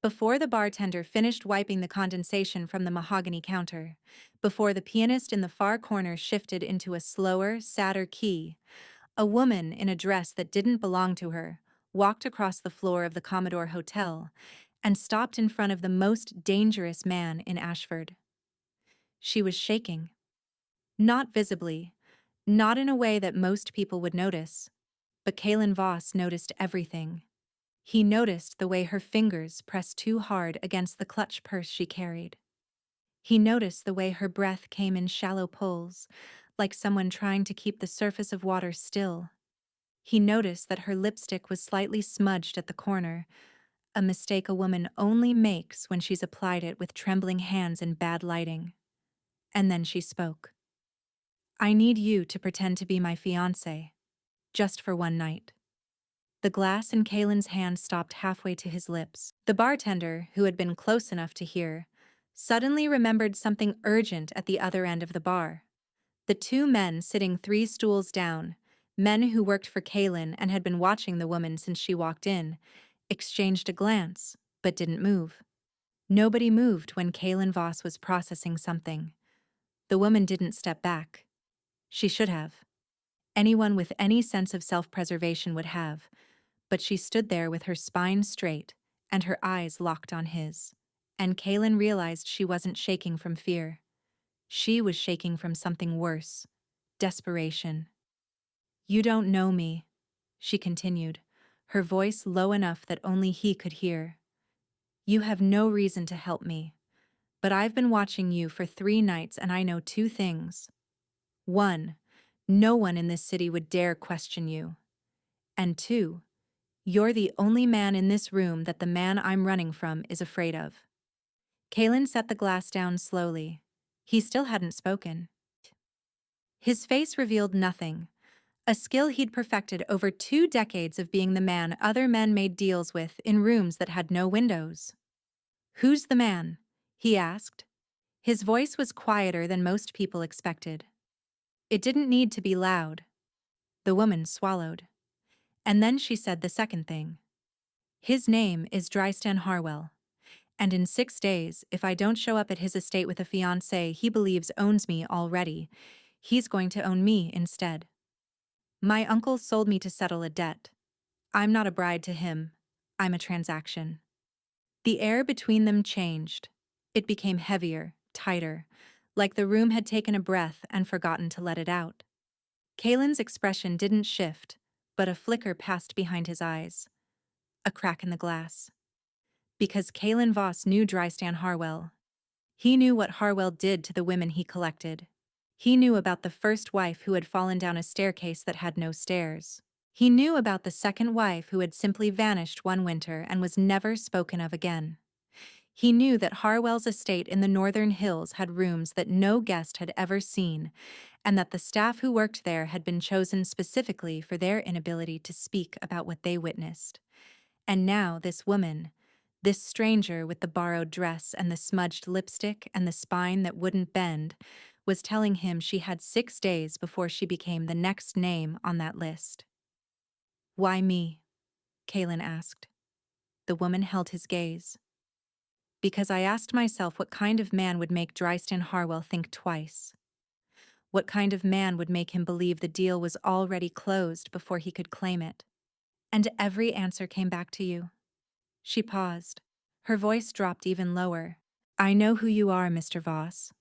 Before the bartender finished wiping the condensation from the mahogany counter, before the pianist in the far corner shifted into a slower, sadder key, a woman in a dress that didn't belong to her walked across the floor of the Commodore Hotel and stopped in front of the most dangerous man in Ashford. She was shaking. Not visibly, not in a way that most people would notice, but Kalen Voss noticed everything. He noticed the way her fingers pressed too hard against the clutch purse she carried. He noticed the way her breath came in shallow pulls, like someone trying to keep the surface of water still. He noticed that her lipstick was slightly smudged at the corner, a mistake a woman only makes when she's applied it with trembling hands in bad lighting. And then she spoke. "I need you to pretend to be my fiancé, just for one night." The glass in Kalen's hand stopped halfway to his lips. The bartender, who had been close enough to hear, suddenly remembered something urgent at the other end of the bar. The two men sitting 3 stools down, men who worked for Kalen and had been watching the woman since she walked in, exchanged a glance, but didn't move. Nobody moved when Kalen Voss was processing something. The woman didn't step back. She should have. Anyone with any sense of self-preservation would have, but she stood there with her spine straight and her eyes locked on his. And Kalen realized she wasn't shaking from fear. She was shaking from something worse, desperation. "You don't know me," she continued, her voice low enough that only he could hear. "You have no reason to help me, but I've been watching you for 3 nights and I know 2 things. 1, no one in this city would dare question you. And 2, you're the only man in this room that the man I'm running from is afraid of." Kalen set the glass down slowly. He still hadn't spoken. His face revealed nothing, a skill he'd perfected over 2 decades of being the man other men made deals with in rooms that had no windows. "Who's the man?" he asked. His voice was quieter than most people expected. It didn't need to be loud. The woman swallowed. And then she said the second thing. "His name is Drystan Harwell. And in 6 days, if I don't show up at his estate with a fiancé he believes owns me already, he's going to own me instead. My uncle sold me to settle a debt. I'm not a bride to him. I'm a transaction." The air between them changed. It became heavier, tighter, like the room had taken a breath and forgotten to let it out. Kalen's expression didn't shift, but a flicker passed behind his eyes. A crack in the glass. Because Kalen Voss knew Drystan Harwell. He knew what Harwell did to the women he collected. He knew about the first wife who had fallen down a staircase that had no stairs. He knew about the second wife who had simply vanished one winter and was never spoken of again. He knew that Harwell's estate in the northern hills had rooms that no guest had ever seen, and that the staff who worked there had been chosen specifically for their inability to speak about what they witnessed. And now this woman, this stranger with the borrowed dress and the smudged lipstick and the spine that wouldn't bend, was telling him she had 6 days before she became the next name on that list. "Why me?" Kalen asked. The woman held his gaze. "Because I asked myself what kind of man would make Drystan Harwell think twice. What kind of man would make him believe the deal was already closed before he could claim it. And every answer came back to you." She paused. Her voice dropped even lower. "I know who you are, Mr. Voss.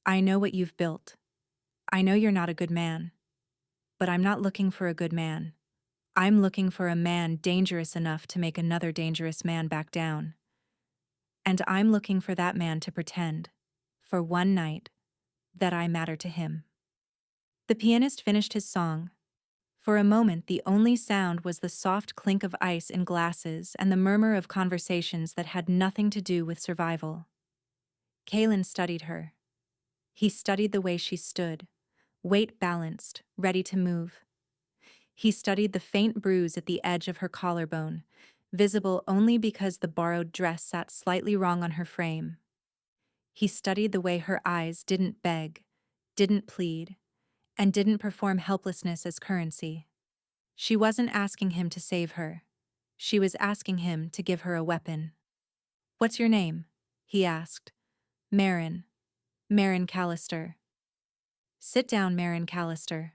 I know what you've built. I know you're not a good man. But I'm not looking for a good man. I'm looking for a man dangerous enough to make another dangerous man back down. And I'm looking for that man to pretend, for one night, that I matter to him." The pianist finished his song. For a moment, the only sound was the soft clink of ice in glasses and the murmur of conversations that had nothing to do with survival. Kalen studied her. He studied the way she stood, weight balanced, ready to move. He studied the faint bruise at the edge of her collarbone, visible only because the borrowed dress sat slightly wrong on her frame. He studied the way her eyes didn't beg, didn't plead, and didn't perform helplessness as currency. She wasn't asking him to save her. She was asking him to give her a weapon. What's your name? He asked. Marin. Marin Callister. Sit down, Marin Callister.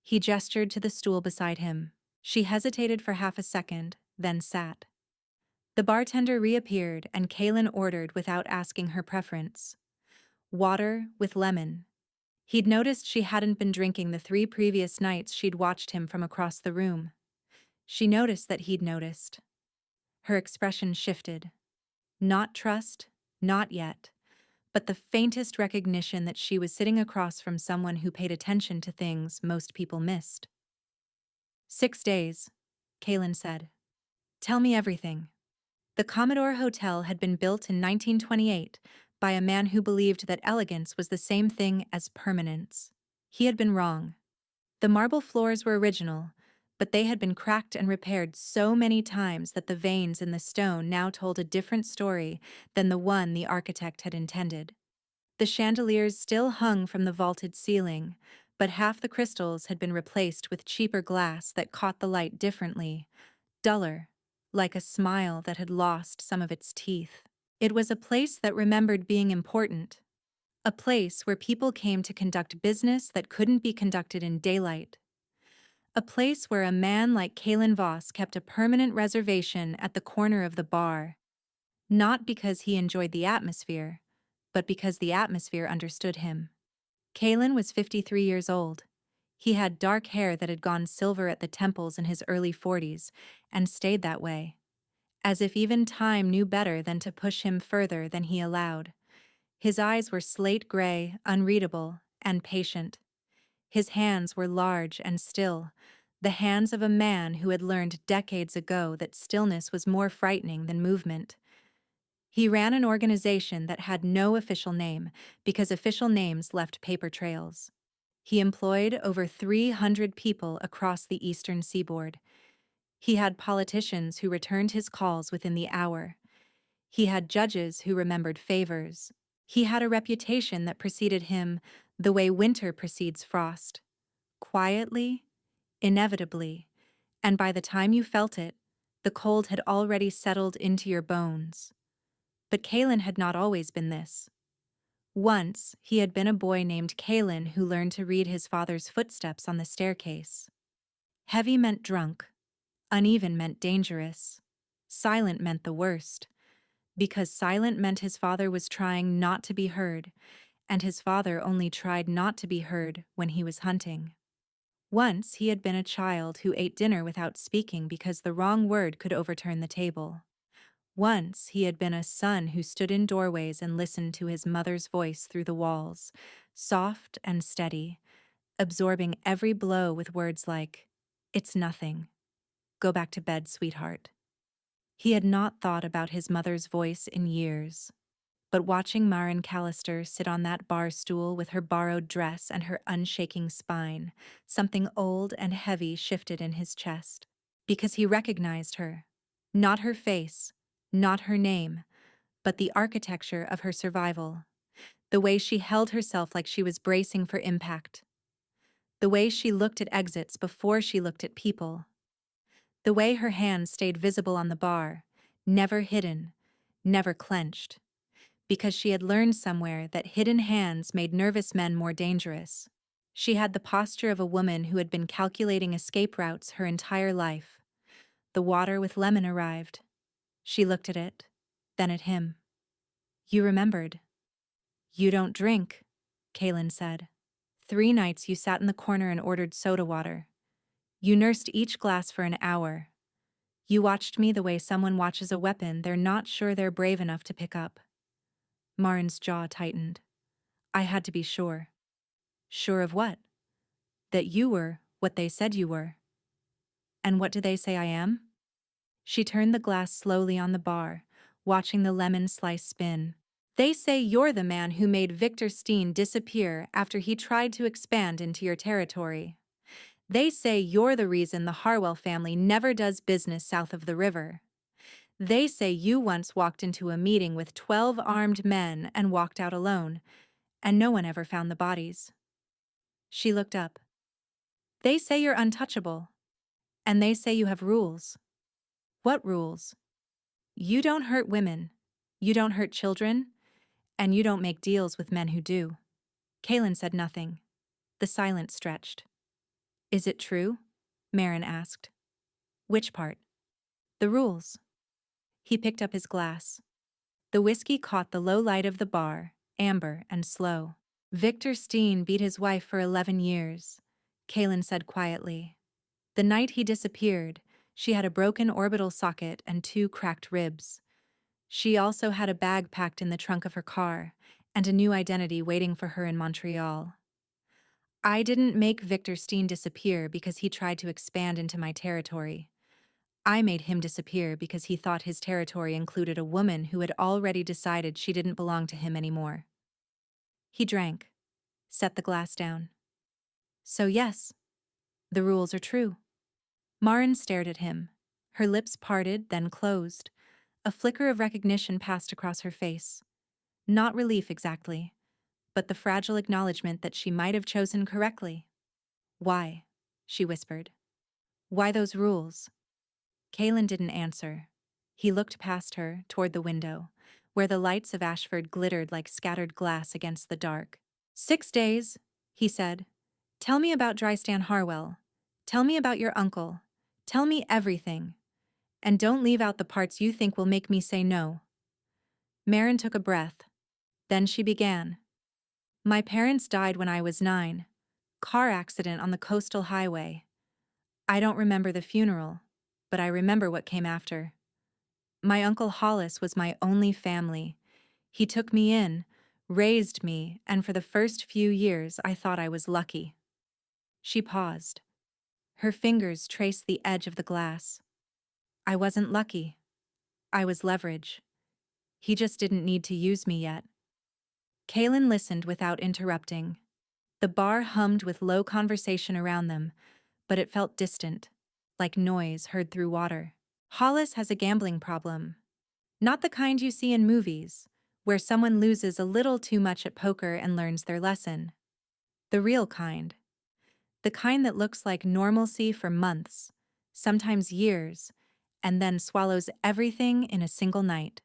He gestured to the stool beside him. She hesitated for half a second, then sat. The bartender reappeared and Kaylin ordered without asking her preference. Water with lemon. He'd noticed she hadn't been drinking the 3 previous nights she'd watched him from across the room. She noticed that he'd noticed. Her expression shifted. Not trust, not yet, but the faintest recognition that she was sitting across from someone who paid attention to things most people missed. 6 days, Kaylin said. Tell me everything. The Commodore Hotel had been built in 1928 by a man who believed that elegance was the same thing as permanence. He had been wrong. The marble floors were original, but they had been cracked and repaired so many times that the veins in the stone now told a different story than the one the architect had intended. The chandeliers still hung from the vaulted ceiling, but half the crystals had been replaced with cheaper glass that caught the light differently, duller, like a smile that had lost some of its teeth. It was a place that remembered being important, a place where people came to conduct business that couldn't be conducted in daylight, a place where a man like Kalen Voss kept a permanent reservation at the corner of the bar, not because he enjoyed the atmosphere, but because the atmosphere understood him. Kalen was 53 years old. He had dark hair that had gone silver at the temples in his early 40s, and stayed that way, as if even time knew better than to push him further than he allowed. His eyes were slate gray, unreadable, and patient. His hands were large and still, the hands of a man who had learned decades ago that stillness was more frightening than movement. He ran an organization that had no official name because official names left paper trails. He employed over 300 people across the eastern seaboard. He had politicians who returned his calls within the hour. He had judges who remembered favors. He had a reputation that preceded him the way winter precedes frost. Quietly, inevitably, and by the time you felt it, the cold had already settled into your bones. But Kalen had not always been this. Once, he had been a boy named Kalen who learned to read his father's footsteps on the staircase. Heavy meant drunk, uneven meant dangerous, silent meant the worst, because silent meant his father was trying not to be heard, and his father only tried not to be heard when he was hunting. Once he had been a child who ate dinner without speaking because the wrong word could overturn the table. Once he had been a son who stood in doorways and listened to his mother's voice through the walls, soft and steady, absorbing every blow with words like, "It's nothing. Go back to bed, sweetheart." He had not thought about his mother's voice in years. But watching Marin Callister sit on that bar stool with her borrowed dress and her unshaking spine, something old and heavy shifted in his chest. Because he recognized her. Not her face, not her name, but the architecture of her survival. The way she held herself like she was bracing for impact. The way she looked at exits before she looked at people. The way her hands stayed visible on the bar, never hidden, never clenched. Because she had learned somewhere that hidden hands made nervous men more dangerous. She had the posture of a woman who had been calculating escape routes her entire life. The water with lemon arrived. She looked at it, then at him. "You remembered." "You don't drink," Kalen said. 3 nights you sat in the corner and ordered soda water. You nursed each glass for an hour. You watched me the way someone watches a weapon they're not sure they're brave enough to pick up. Marin's jaw tightened. I had to be sure. Sure of what? That you were what they said you were. And what do they say I am? She turned the glass slowly on the bar, watching the lemon slice spin. They say you're the man who made Victor Steen disappear after he tried to expand into your territory. They say you're the reason the Harwell family never does business south of the river. They say you once walked into a meeting with 12 armed men and walked out alone, and no one ever found the bodies. She looked up. They say you're untouchable, and they say you have rules. What rules? You don't hurt women. You don't hurt children. And you don't make deals with men who do. Kalen said nothing. The silence stretched. Is it true? Marin asked. Which part? The rules. He picked up his glass. The whiskey caught the low light of the bar, amber and slow. Victor Steen beat his wife for 11 years, Kalen said quietly. The night he disappeared, she had a broken orbital socket and 2 cracked ribs. She also had a bag packed in the trunk of her car, and a new identity waiting for her in Montreal. I didn't make Victor Steen disappear because he tried to expand into my territory. I made him disappear because he thought his territory included a woman who had already decided she didn't belong to him anymore. He drank, set the glass down. So yes, the rules are true. Marin stared at him. Her lips parted, then closed. A flicker of recognition passed across her face. Not relief exactly, but the fragile acknowledgement that she might have chosen correctly. Why? She whispered. Why those rules? Kalen didn't answer. He looked past her, toward the window, where the lights of Ashford glittered like scattered glass against the dark. 6 days, he said. Tell me about Drystan Harwell. Tell me about your uncle. Tell me everything. And don't leave out the parts you think will make me say no. Marin took a breath. Then she began. My parents died when I was 9. Car accident on the coastal highway. I don't remember the funeral, but I remember what came after. My uncle Hollis was my only family. He took me in, raised me, and for the first few years I thought I was lucky. She paused. Her fingers traced the edge of the glass. I wasn't lucky. I was leverage. He just didn't need to use me yet. Kalen listened without interrupting. The bar hummed with low conversation around them, but it felt distant, like noise heard through water. Hollis has a gambling problem. Not the kind you see in movies, where someone loses a little too much at poker and learns their lesson. The real kind. The kind that looks like normalcy for months, sometimes years, and then swallows everything in a single night.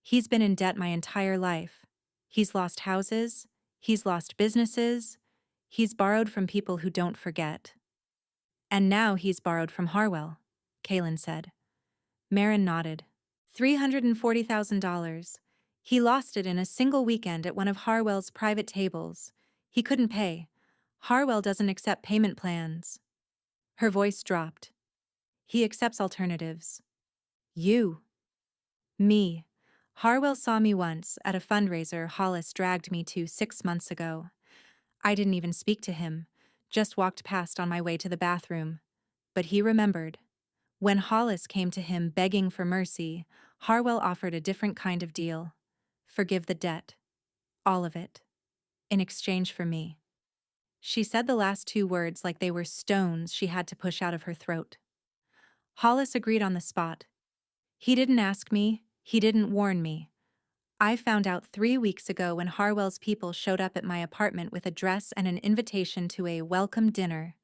He's been in debt my entire life. He's lost houses, he's lost businesses, he's borrowed from people who don't forget. And now he's borrowed from Harwell, Kalen said. Marin nodded. $340,000. He lost it in a single weekend at one of Harwell's private tables. He couldn't pay. Harwell doesn't accept payment plans. Her voice dropped. He accepts alternatives. You. Me. Harwell saw me once at a fundraiser Hollis dragged me to 6 months ago. I didn't even speak to him, just walked past on my way to the bathroom. But he remembered. When Hollis came to him begging for mercy, Harwell offered a different kind of deal. Forgive the debt. All of it. In exchange for me. She said the last 2 words like they were stones she had to push out of her throat. Hollis agreed on the spot. He didn't ask me, he didn't warn me. I found out 3 weeks ago when Harwell's people showed up at my apartment with a dress and an invitation to a welcome dinner.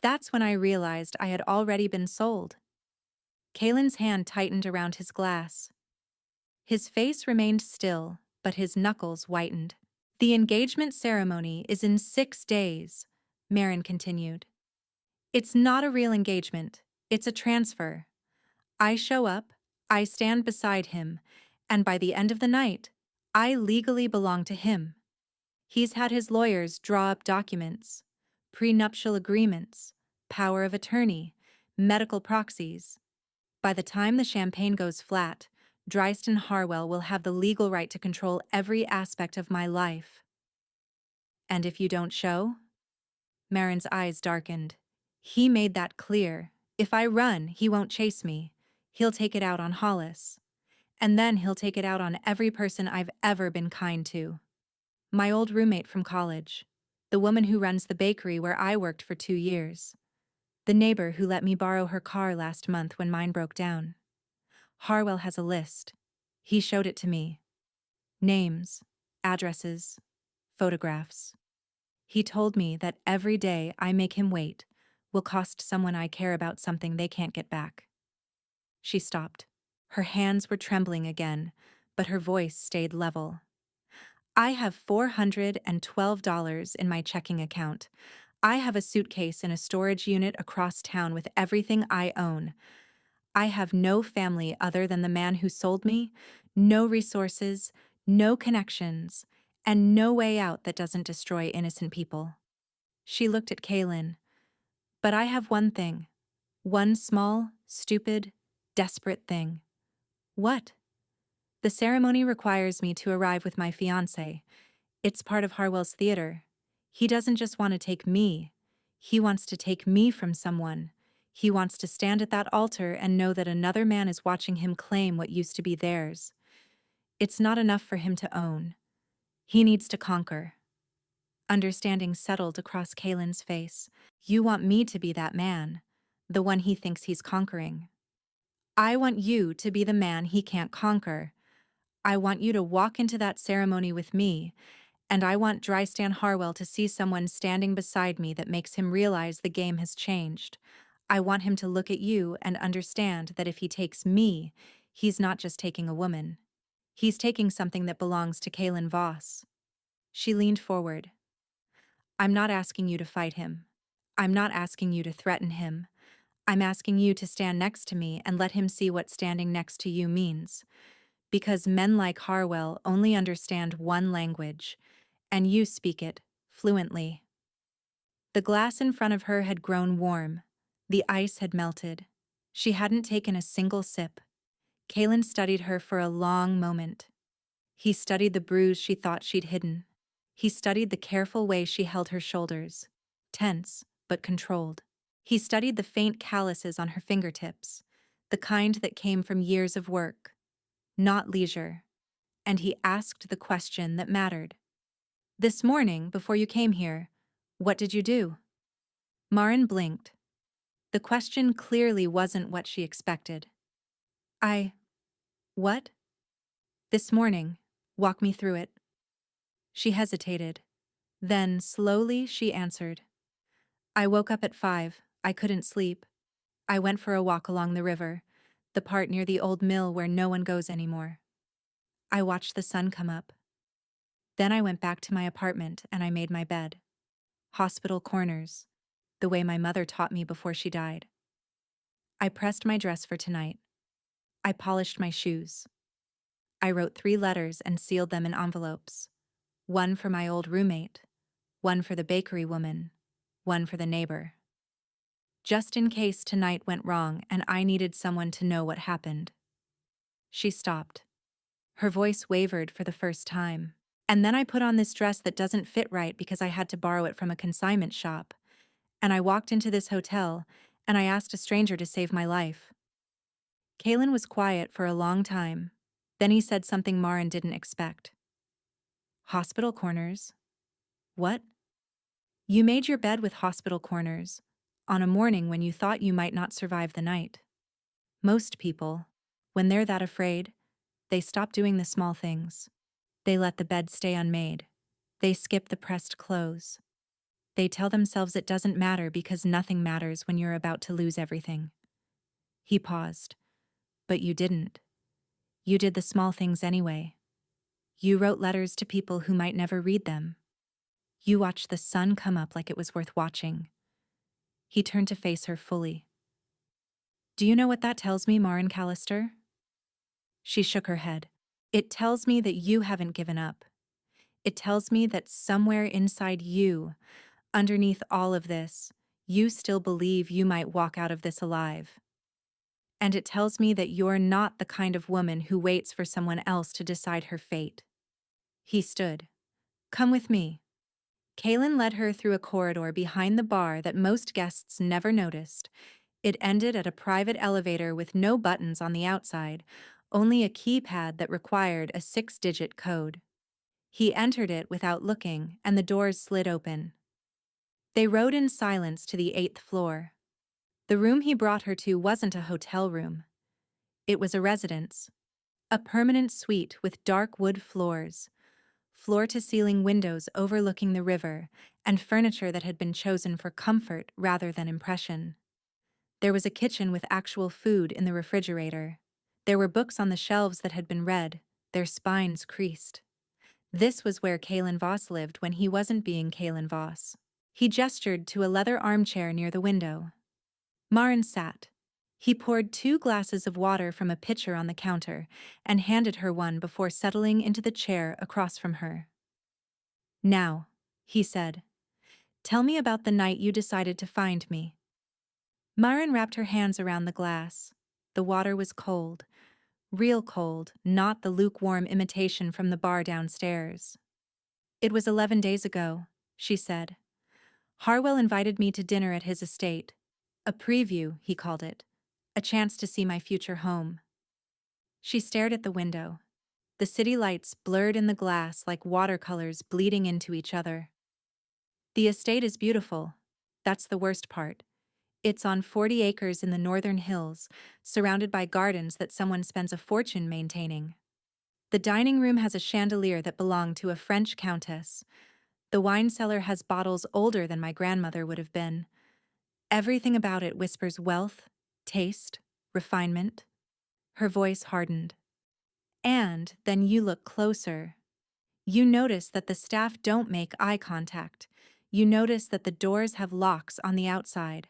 That's when I realized I had already been sold. Kalen's hand tightened around his glass. His face remained still, but his knuckles whitened. The engagement ceremony is in 6 days, Marin continued. It's not a real engagement, it's a transfer. I show up, I stand beside him, and by the end of the night, I legally belong to him. He's had his lawyers draw up documents, prenuptial agreements, power of attorney, medical proxies. By the time the champagne goes flat, Drystan Harwell will have the legal right to control every aspect of my life. And if you don't show? Marin's eyes darkened. He made that clear. If I run, he won't chase me. He'll take it out on Hollis. And then he'll take it out on every person I've ever been kind to. My old roommate from college. The woman who runs the bakery where I worked for 2 years. The neighbor who let me borrow her car last month when mine broke down. Harwell has a list. He showed it to me. Names, addresses, photographs. He told me that every day I make him wait will cost someone I care about something they can't get back. She stopped. Her hands were trembling again, but her voice stayed level. I have $412 in my checking account. I have a suitcase in a storage unit across town with everything I own. I have no family other than the man who sold me, no resources, no connections, and no way out that doesn't destroy innocent people. She looked at Kaylin. But I have one thing. One small, stupid, desperate thing. What? The ceremony requires me to arrive with my fiancé. It's part of Harwell's theater. He doesn't just want to take me. He wants to take me from someone. He wants to stand at that altar and know that another man is watching him claim what used to be theirs. It's not enough for him to own. He needs to conquer. Understanding settled across Kaylin's face. You want me to be that man, the one he thinks he's conquering. I want you to be the man he can't conquer. I want you to walk into that ceremony with me, and I want Drystan Harwell to see someone standing beside me that makes him realize the game has changed. I want him to look at you and understand that if he takes me, he's not just taking a woman. He's taking something that belongs to Kaylin Voss. She leaned forward. I'm not asking you to fight him. I'm not asking you to threaten him. I'm asking you to stand next to me and let him see what standing next to you means. Because men like Harwell only understand one language, and you speak it fluently. The glass in front of her had grown warm. The ice had melted. She hadn't taken a single sip. Kaylin studied her for a long moment. He studied the bruise she thought she'd hidden. He studied the careful way she held her shoulders, tense but controlled. He studied the faint calluses on her fingertips, the kind that came from years of work, not leisure. And he asked the question that mattered. This morning, before you came here, what did you do? Marin blinked. The question clearly wasn't what she expected. What? This morning. Walk me through it. She hesitated. Then, slowly, she answered. I woke up at 5. I couldn't sleep. I went for a walk along the river, the part near the old mill where no one goes anymore. I watched the sun come up. Then I went back to my apartment and I made my bed. Hospital corners, the way my mother taught me before she died. I pressed my dress for tonight. I polished my shoes. I wrote 3 letters and sealed them in envelopes. One for my old roommate, one for the bakery woman, one for the neighbor. Just in case tonight went wrong and I needed someone to know what happened. She stopped. Her voice wavered for the first time. And then I put on this dress that doesn't fit right because I had to borrow it from a consignment shop. And I walked into this hotel, and I asked a stranger to save my life. Kaylin was quiet for a long time. Then he said something Marin didn't expect. Hospital corners? What? You made your bed with hospital corners, on a morning when you thought you might not survive the night. Most people, when they're that afraid, they stop doing the small things. They let the bed stay unmade. They skip the pressed clothes. They tell themselves it doesn't matter because nothing matters when you're about to lose everything. He paused. But you didn't. You did the small things anyway. You wrote letters to people who might never read them. You watched the sun come up like it was worth watching. He turned to face her fully. Do you know what that tells me, Marin Callister? She shook her head. It tells me that you haven't given up. It tells me that somewhere inside you, underneath all of this, you still believe you might walk out of this alive. And it tells me that you're not the kind of woman who waits for someone else to decide her fate. He stood. Come with me. Kaylin led her through a corridor behind the bar that most guests never noticed. It ended at a private elevator with no buttons on the outside, only a keypad that required a 6-digit code. He entered it without looking, and the doors slid open. They rode in silence to the 8th floor. The room he brought her to wasn't a hotel room. It was a residence. A permanent suite with dark wood floors, floor-to-ceiling windows overlooking the river, and furniture that had been chosen for comfort rather than impression. There was a kitchen with actual food in the refrigerator. There were books on the shelves that had been read, their spines creased. This was where Kalen Voss lived when he wasn't being Kalen Voss. He gestured to a leather armchair near the window. Maren sat. He poured 2 glasses of water from a pitcher on the counter and handed her one before settling into the chair across from her. "Now," he said, "tell me about the night you decided to find me." Maren wrapped her hands around the glass. The water was cold. Real cold, not the lukewarm imitation from the bar downstairs. "It was 11 days ago," she said. "Harwell invited me to dinner at his estate. A preview, he called it. A chance to see my future home." She stared at the window. The city lights blurred in the glass like watercolors bleeding into each other. "The estate is beautiful. That's the worst part. It's on 40 acres in the northern hills, surrounded by gardens that someone spends a fortune maintaining. The dining room has a chandelier that belonged to a French countess. The wine cellar has bottles older than my grandmother would have been. Everything about it whispers wealth, taste, refinement." Her voice hardened. "And then you look closer. You notice that the staff don't make eye contact. You notice that the doors have locks on the outside.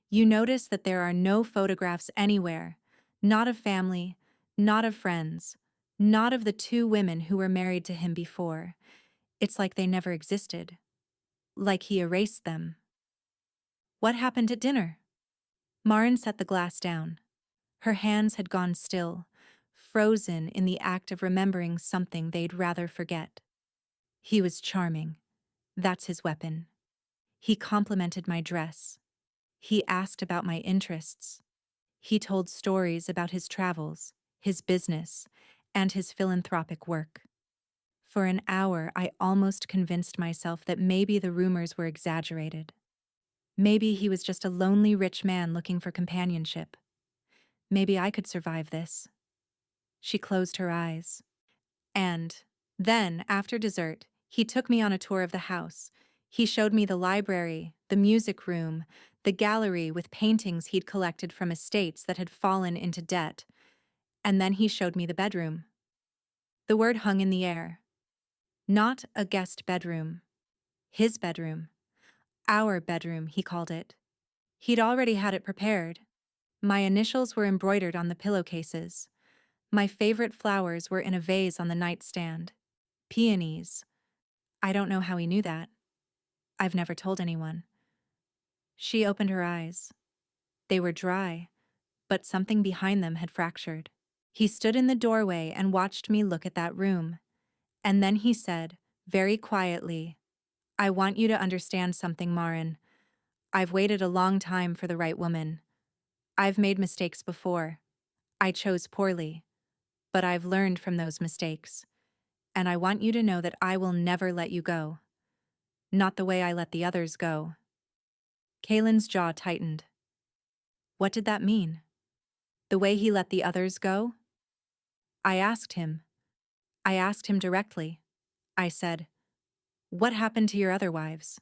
You notice that there are no photographs anywhere, not of family, not of friends, not of the 2 women who were married to him before. It's like they never existed. Like he erased them." "What happened at dinner?" Maren set the glass down. Her hands had gone still, frozen in the act of remembering something they'd rather forget. "He was charming. That's his weapon. He complimented my dress. He asked about my interests. He told stories about his travels, his business, and his philanthropic work. For an hour, I almost convinced myself that maybe the rumors were exaggerated. Maybe he was just a lonely rich man looking for companionship. Maybe I could survive this." She closed her eyes. "And then, after dessert, he took me on a tour of the house. He showed me the library, the music room, the gallery with paintings he'd collected from estates that had fallen into debt. And then he showed me the bedroom." The word hung in the air. Not a guest bedroom. His bedroom. Our bedroom, he called it. He'd already had it prepared. My initials were embroidered on the pillowcases. My favorite flowers were in a vase on the nightstand. Peonies. I don't know how he knew that. I've never told anyone. She opened her eyes. They were dry, but something behind them had fractured. He stood in the doorway and watched me look at that room. And then he said, very quietly, "I want you to understand something, Maren. I've waited a long time for the right woman. I've made mistakes before. I chose poorly. But I've learned from those mistakes. And I want you to know that I will never let you go. Not the way I let the others go." Kalen's jaw tightened. What did that mean? The way he let the others go? I asked him. I asked him directly. I said, "What happened to your other wives?"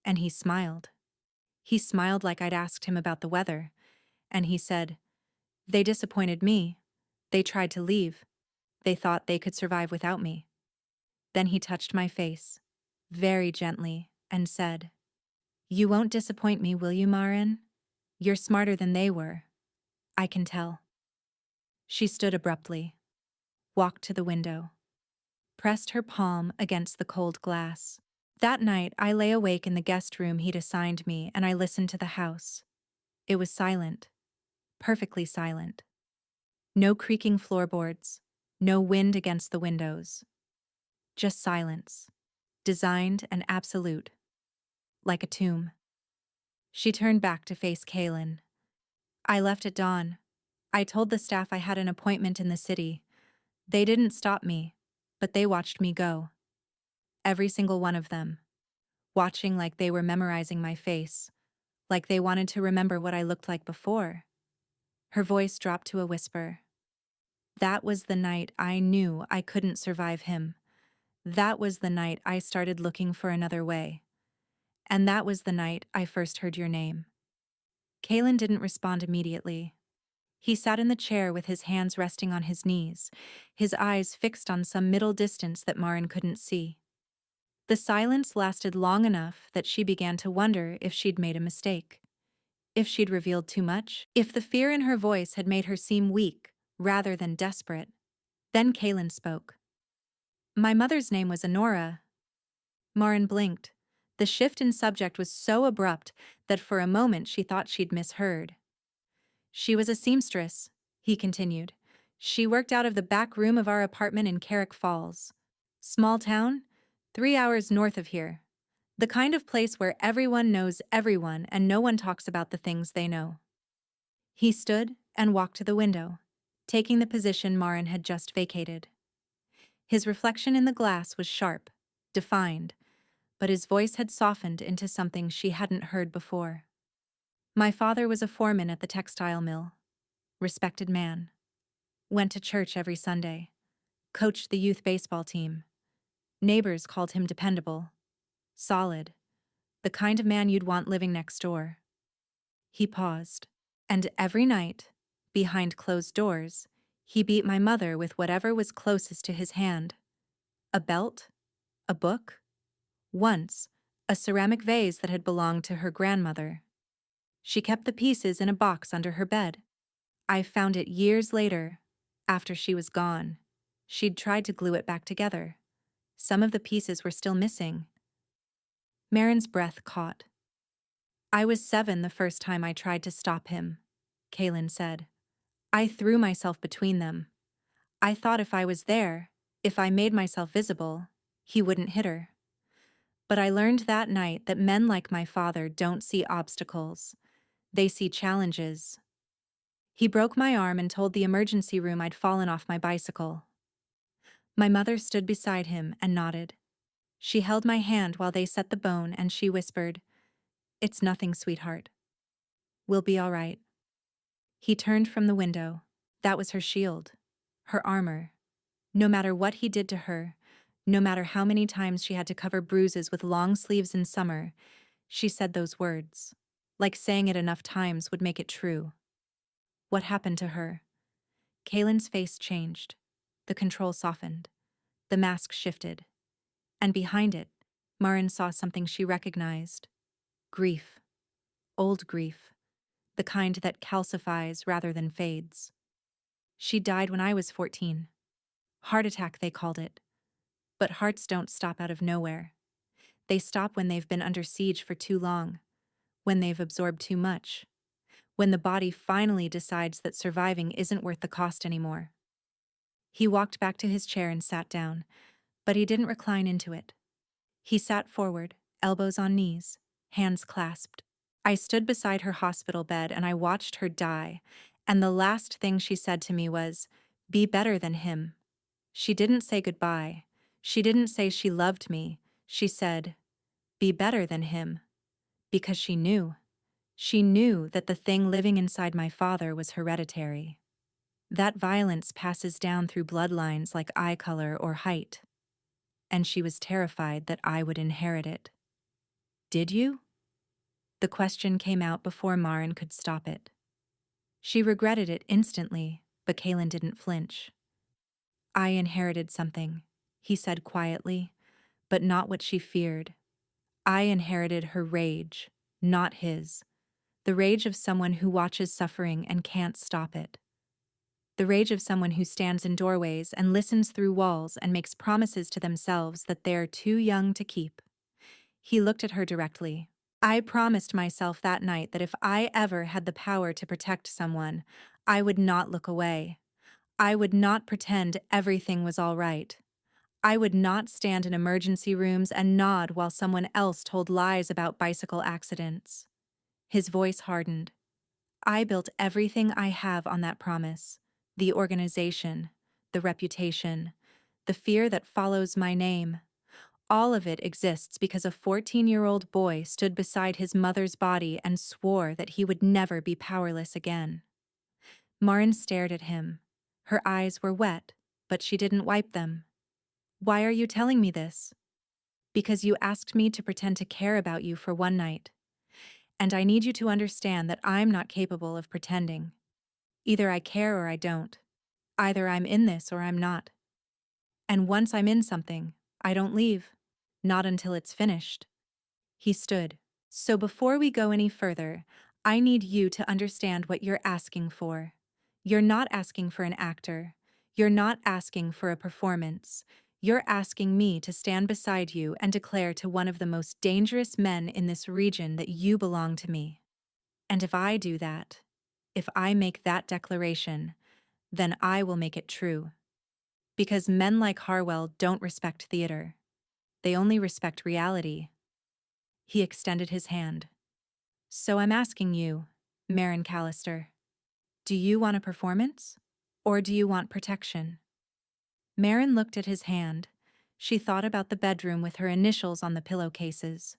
And he smiled. He smiled like I'd asked him about the weather. And he said, "They disappointed me. They tried to leave. They thought they could survive without me." Then he touched my face, very gently, and said, "You won't disappoint me, will you, Maren? You're smarter than they were. I can tell." She stood abruptly, walked to the window, pressed her palm against the cold glass. That night, I lay awake in the guest room he'd assigned me, and I listened to the house. It was silent, perfectly silent. No creaking floorboards, no wind against the windows. Just silence, designed and absolute, like a tomb. She turned back to face Kalen. "I left at dawn. I told the staff I had an appointment in the city. They didn't stop me, but they watched me go. Every single one of them. Watching like they were memorizing my face, like they wanted to remember what I looked like before." Her voice dropped to a whisper. "That was the night I knew I couldn't survive him. That was the night I started looking for another way. And that was the night I first heard your name." Kalen didn't respond immediately. He sat in the chair with his hands resting on his knees, his eyes fixed on some middle distance that Marin couldn't see. The silence lasted long enough that she began to wonder if she'd made a mistake. If she'd revealed too much, if the fear in her voice had made her seem weak rather than desperate. Then Kaylin spoke. My mother's name was Honora. Marin blinked. The shift in subject was so abrupt that for a moment she thought she'd misheard. She was a seamstress, he continued. She worked out of the back room of our apartment in Carrick Falls. Small town, 3 hours north of here. The kind of place where everyone knows everyone and no one talks about the things they know. He stood and walked to the window, taking the position Marin had just vacated. His reflection in the glass was sharp, defined, but his voice had softened into something she hadn't heard before. My father was a foreman at the textile mill. Respected man. Went to church every Sunday. Coached the youth baseball team. Neighbors called him dependable. Solid. The kind of man you'd want living next door. He paused. And every night, behind closed doors, he beat my mother with whatever was closest to his hand. A belt? A book? Once, a ceramic vase that had belonged to her grandmother. She kept the pieces in a box under her bed. I found it years later, after she was gone. She'd tried to glue it back together. Some of the pieces were still missing. Marin's breath caught. I was 7 the first time I tried to stop him, Kaylin said. I threw myself between them. I thought if I was there, if I made myself visible, he wouldn't hit her. But I learned that night that men like my father don't see obstacles. They see challenges. He broke my arm and told the emergency room I'd fallen off my bicycle. My mother stood beside him and nodded. She held my hand while they set the bone and she whispered, "It's nothing, sweetheart. We'll be all right." He turned from the window. That was her shield, her armor. No matter what he did to her, no matter how many times she had to cover bruises with long sleeves in summer, she said those words. Like saying it enough times would make it true. What happened to her? Kaylin's face changed. The control softened. The mask shifted. And behind it, Marin saw something she recognized. Grief. Old grief. The kind that calcifies rather than fades. She died when I was 14. Heart attack, they called it. But hearts don't stop out of nowhere. They stop when they've been under siege for too long, when they've absorbed too much, when the body finally decides that surviving isn't worth the cost anymore. He walked back to his chair and sat down, but he didn't recline into it. He sat forward, elbows on knees, hands clasped. I stood beside her hospital bed and I watched her die, and the last thing she said to me was, "Be better than him." She didn't say goodbye. She didn't say she loved me. She said, "Be better than him." Because she knew. She knew that the thing living inside my father was hereditary. That violence passes down through bloodlines like eye color or height. And she was terrified that I would inherit it. Did you? The question came out before Marin could stop it. She regretted it instantly, but Kaylin didn't flinch. I inherited something, he said quietly, but not what she feared. I inherited her rage, not his. The rage of someone who watches suffering and can't stop it. The rage of someone who stands in doorways and listens through walls and makes promises to themselves that they're too young to keep. He looked at her directly. I promised myself that night that if I ever had the power to protect someone, I would not look away. I would not pretend everything was all right. I would not stand in emergency rooms and nod while someone else told lies about bicycle accidents. His voice hardened. I built everything I have on that promise. The organization, the reputation, the fear that follows my name. All of it exists because a 14-year-old boy stood beside his mother's body and swore that he would never be powerless again. Marin stared at him. Her eyes were wet, but she didn't wipe them. Why are you telling me this? Because you asked me to pretend to care about you for one night. And I need you to understand that I'm not capable of pretending. Either I care or I don't. Either I'm in this or I'm not. And once I'm in something, I don't leave. Not until it's finished. He stood. So before we go any further, I need you to understand what you're asking for. You're not asking for an actor. You're not asking for a performance. You're asking me to stand beside you and declare to one of the most dangerous men in this region that you belong to me. And if I do that, if I make that declaration, then I will make it true. Because men like Harwell don't respect theater. They only respect reality. He extended his hand. So I'm asking you, Marin Callister, do you want a performance? Or do you want protection? Marin looked at his hand. She thought about the bedroom with her initials on the pillowcases.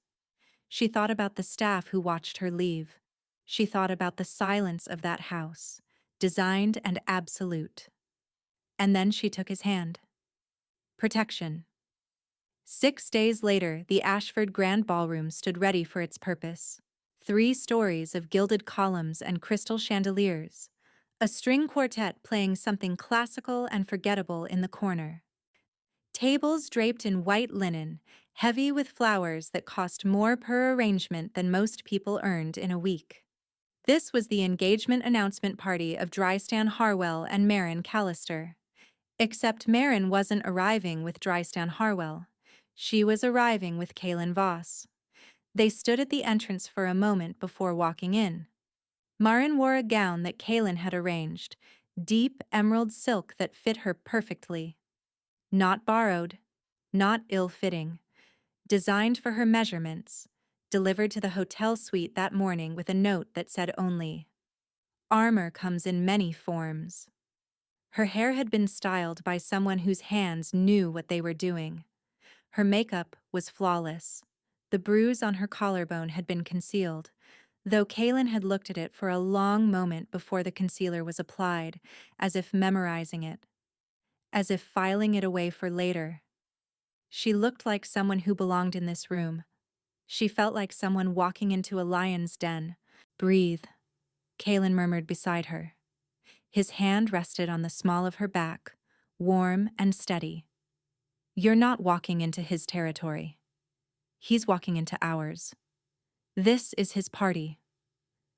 She thought about the staff who watched her leave. She thought about the silence of that house, designed and absolute. And then she took his hand. Protection. 6 days later, the Ashford Grand Ballroom stood ready for its purpose. 3 stories of gilded columns and crystal chandeliers. A string quartet playing something classical and forgettable in the corner. Tables draped in white linen, heavy with flowers that cost more per arrangement than most people earned in a week. This was the engagement announcement party of Drystan Harwell and Marin Callister. Except Marin wasn't arriving with Drystan Harwell. She was arriving with Kaylin Voss. They stood at the entrance for a moment before walking in. Marin wore a gown that Kaylin had arranged, deep emerald silk that fit her perfectly. Not borrowed, not ill-fitting. Designed for her measurements, delivered to the hotel suite that morning with a note that said only, "Armor comes in many forms." Her hair had been styled by someone whose hands knew what they were doing. Her makeup was flawless. The bruise on her collarbone had been concealed, though Kaylin had looked at it for a long moment before the concealer was applied, as if memorizing it, as if filing it away for later. She looked like someone who belonged in this room. She felt like someone walking into a lion's den. "Breathe," Kaylin murmured beside her. His hand rested on the small of her back, warm and steady. "You're not walking into his territory. He's walking into ours. This is his party.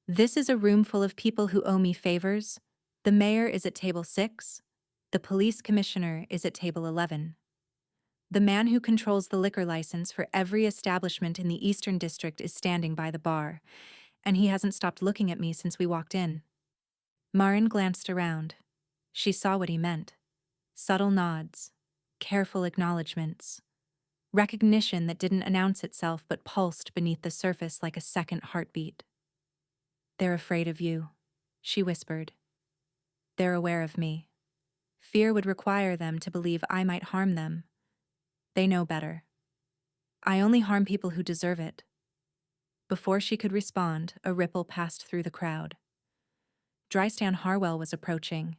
This is a room full of people who owe me favors. The mayor is at table 6. The police commissioner is at table 11. The man who controls the liquor license for every establishment in the Eastern District is standing by the bar, and he hasn't stopped looking at me since we walked in." Marin glanced around. She saw what he meant. Subtle nods, careful acknowledgments, recognition that didn't announce itself but pulsed beneath the surface like a second heartbeat. "They're afraid of you," she whispered. "They're aware of me. Fear would require them to believe I might harm them. They know better. I only harm people who deserve it." Before she could respond, a ripple passed through the crowd. Drystan Harwell was approaching.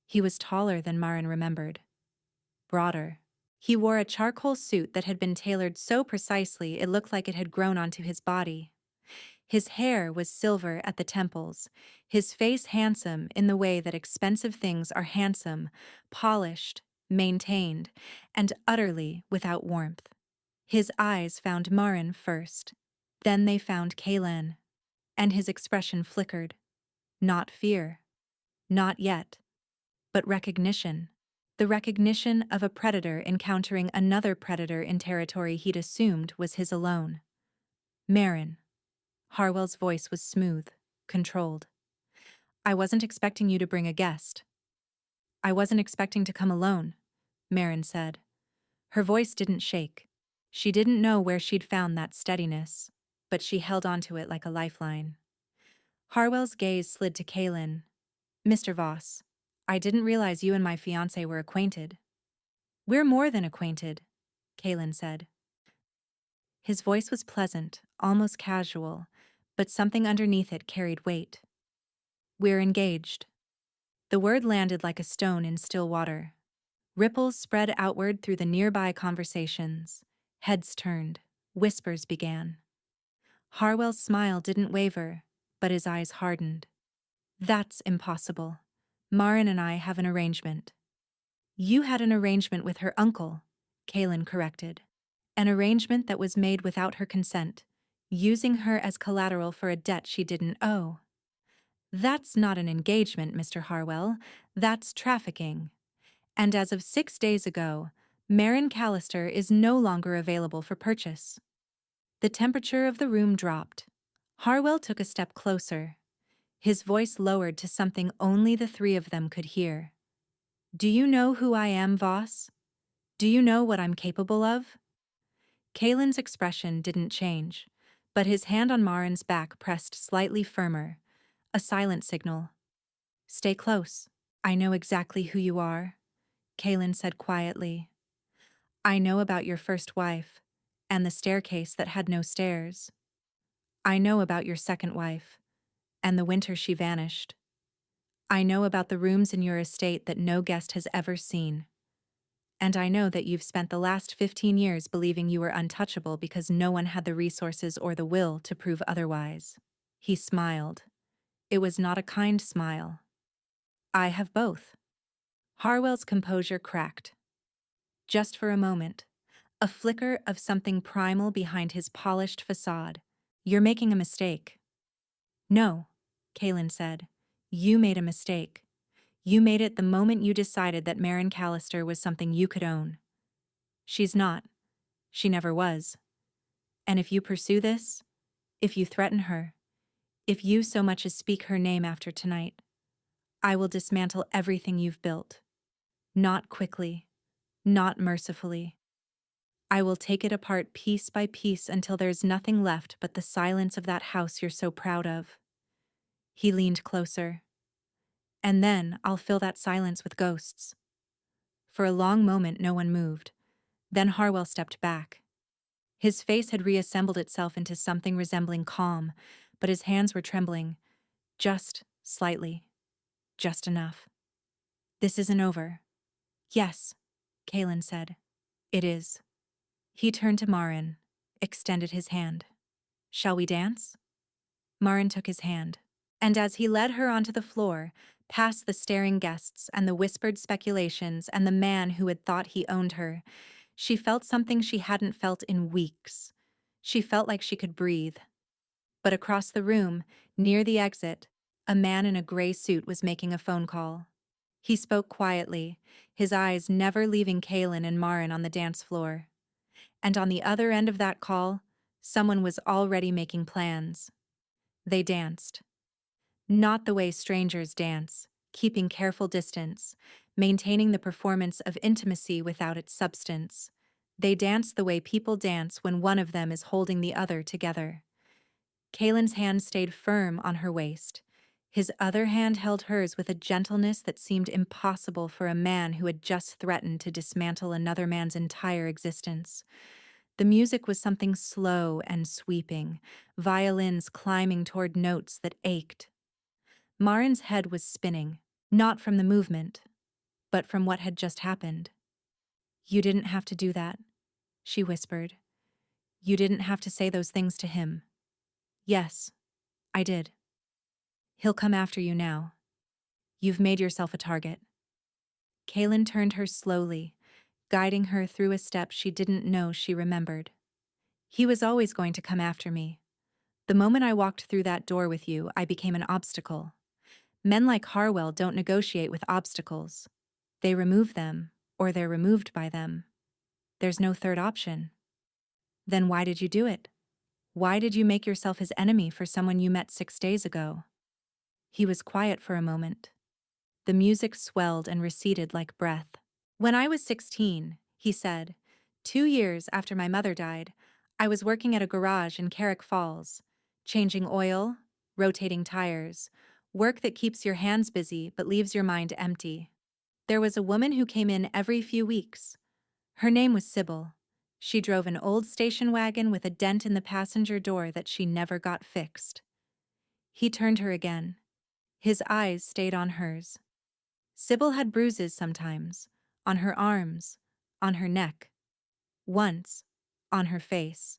He was taller than Marin remembered. Broader. He wore a charcoal suit that had been tailored so precisely it looked like it had grown onto his body. His hair was silver at the temples, his face handsome in the way that expensive things are handsome, polished, maintained, and utterly without warmth. His eyes found Marin first. Then they found Kaylin, and his expression flickered. Not fear. Not yet. But recognition. The recognition of a predator encountering another predator in territory he'd assumed was his alone. "Marin." Harwell's voice was smooth, controlled. "I wasn't expecting you to bring a guest." "I wasn't expecting to come alone," Marin said. Her voice didn't shake. She didn't know where she'd found that steadiness, but she held onto it like a lifeline. Harwell's gaze slid to Kaylin. "Mr. Voss, I didn't realize you and my fiancé were acquainted." "We're more than acquainted," Kaylin said. His voice was pleasant, almost casual, but something underneath it carried weight. "We're engaged." The word landed like a stone in still water. Ripples spread outward through the nearby conversations. Heads turned. Whispers began. Harwell's smile didn't waver, but his eyes hardened. That's impossible. Marin and I have an arrangement. You had an arrangement with her uncle, Kaylin corrected. An arrangement that was made without her consent, using her as collateral for a debt she didn't owe. That's not an engagement, Mr. Harwell. That's trafficking. And as of 6 days ago, Marin Callister is no longer available for purchase. The temperature of the room dropped. Harwell took a step closer. His voice lowered to something only the three of them could hear. Do you know who I am, Voss? Do you know what I'm capable of? Kalen's expression didn't change, but his hand on Marin's back pressed slightly firmer, a silent signal. Stay close. I know exactly who you are, Kalen said quietly. I know about your first wife, and the staircase that had no stairs. I know about your second wife, and the winter she vanished. I know about the rooms in your estate that no guest has ever seen. And I know that you've spent the last 15 years believing you were untouchable because no one had the resources or the will to prove otherwise. He smiled. It was not a kind smile. I have both. Harwell's composure cracked. Just for a moment, a flicker of something primal behind his polished facade. You're making a mistake. No, Kaylin said. You made a mistake. You made it the moment you decided that Marin Callister was something you could own. She's not. She never was. And if you pursue this, if you threaten her, if you so much as speak her name after tonight, I will dismantle everything you've built. Not quickly, not mercifully. I will take it apart piece by piece until there's nothing left but the silence of that house you're so proud of. He leaned closer. And then I'll fill that silence with ghosts. For a long moment no one moved. Then Harwell stepped back. His face had reassembled itself into something resembling calm, but his hands were trembling, just slightly, just enough. This isn't over. Yes, Kaylin said. It is. He turned to Marin, extended his hand. Shall we dance? Marin took his hand, and as he led her onto the floor, past the staring guests and the whispered speculations and the man who had thought he owned her, she felt something she hadn't felt in weeks. She felt like she could breathe. But across the room, near the exit, a man in a gray suit was making a phone call. He spoke quietly, his eyes never leaving Kaylin and Marin on the dance floor. And on the other end of that call, someone was already making plans. They danced. Not the way strangers dance, keeping careful distance, maintaining the performance of intimacy without its substance. They dance the way people dance when one of them is holding the other together. Kaylin's hand stayed firm on her waist. His other hand held hers with a gentleness that seemed impossible for a man who had just threatened to dismantle another man's entire existence. The music was something slow and sweeping, violins climbing toward notes that ached. Marin's head was spinning, not from the movement, but from what had just happened. You didn't have to do that, she whispered. You didn't have to say those things to him. Yes, I did. He'll come after you now. You've made yourself a target. Kaylin turned her slowly, guiding her through a step she didn't know she remembered. He was always going to come after me. The moment I walked through that door with you, I became an obstacle. Men like Harwell don't negotiate with obstacles. They remove them, or they're removed by them. There's no third option. Then why did you do it? Why did you make yourself his enemy for someone you met 6 days ago? He was quiet for a moment. The music swelled and receded like breath. When I was 16, he said, 2 years after my mother died, I was working at a garage in Carrick Falls, changing oil, rotating tires, work that keeps your hands busy but leaves your mind empty. There was a woman who came in every few weeks. Her name was Sybil. She drove an old station wagon with a dent in the passenger door that she never got fixed. He turned her again. His eyes stayed on hers. Sybil had bruises sometimes, on her arms, on her neck, once, on her face.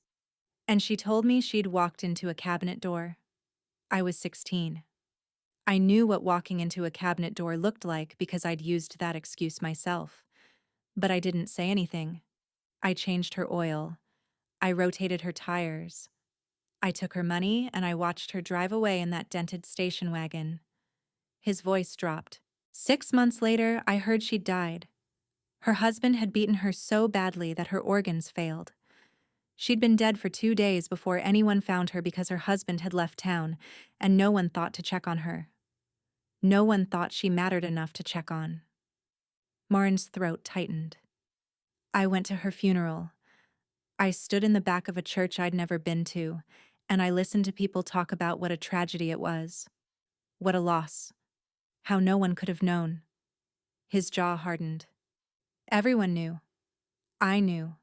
And she told me she'd walked into a cabinet door. I was 16. I knew what walking into a cabinet door looked like because I'd used that excuse myself. But I didn't say anything. I changed her oil. I rotated her tires. I took her money and I watched her drive away in that dented station wagon. His voice dropped. 6 months later, I heard she'd died. Her husband had beaten her so badly that her organs failed. She'd been dead for 2 days before anyone found her because her husband had left town, and no one thought to check on her. No one thought she mattered enough to check on. Marin's throat tightened. I went to her funeral. I stood in the back of a church I'd never been to, and I listened to people talk about what a tragedy it was. What a loss. How no one could have known. His jaw hardened. Everyone knew. I knew.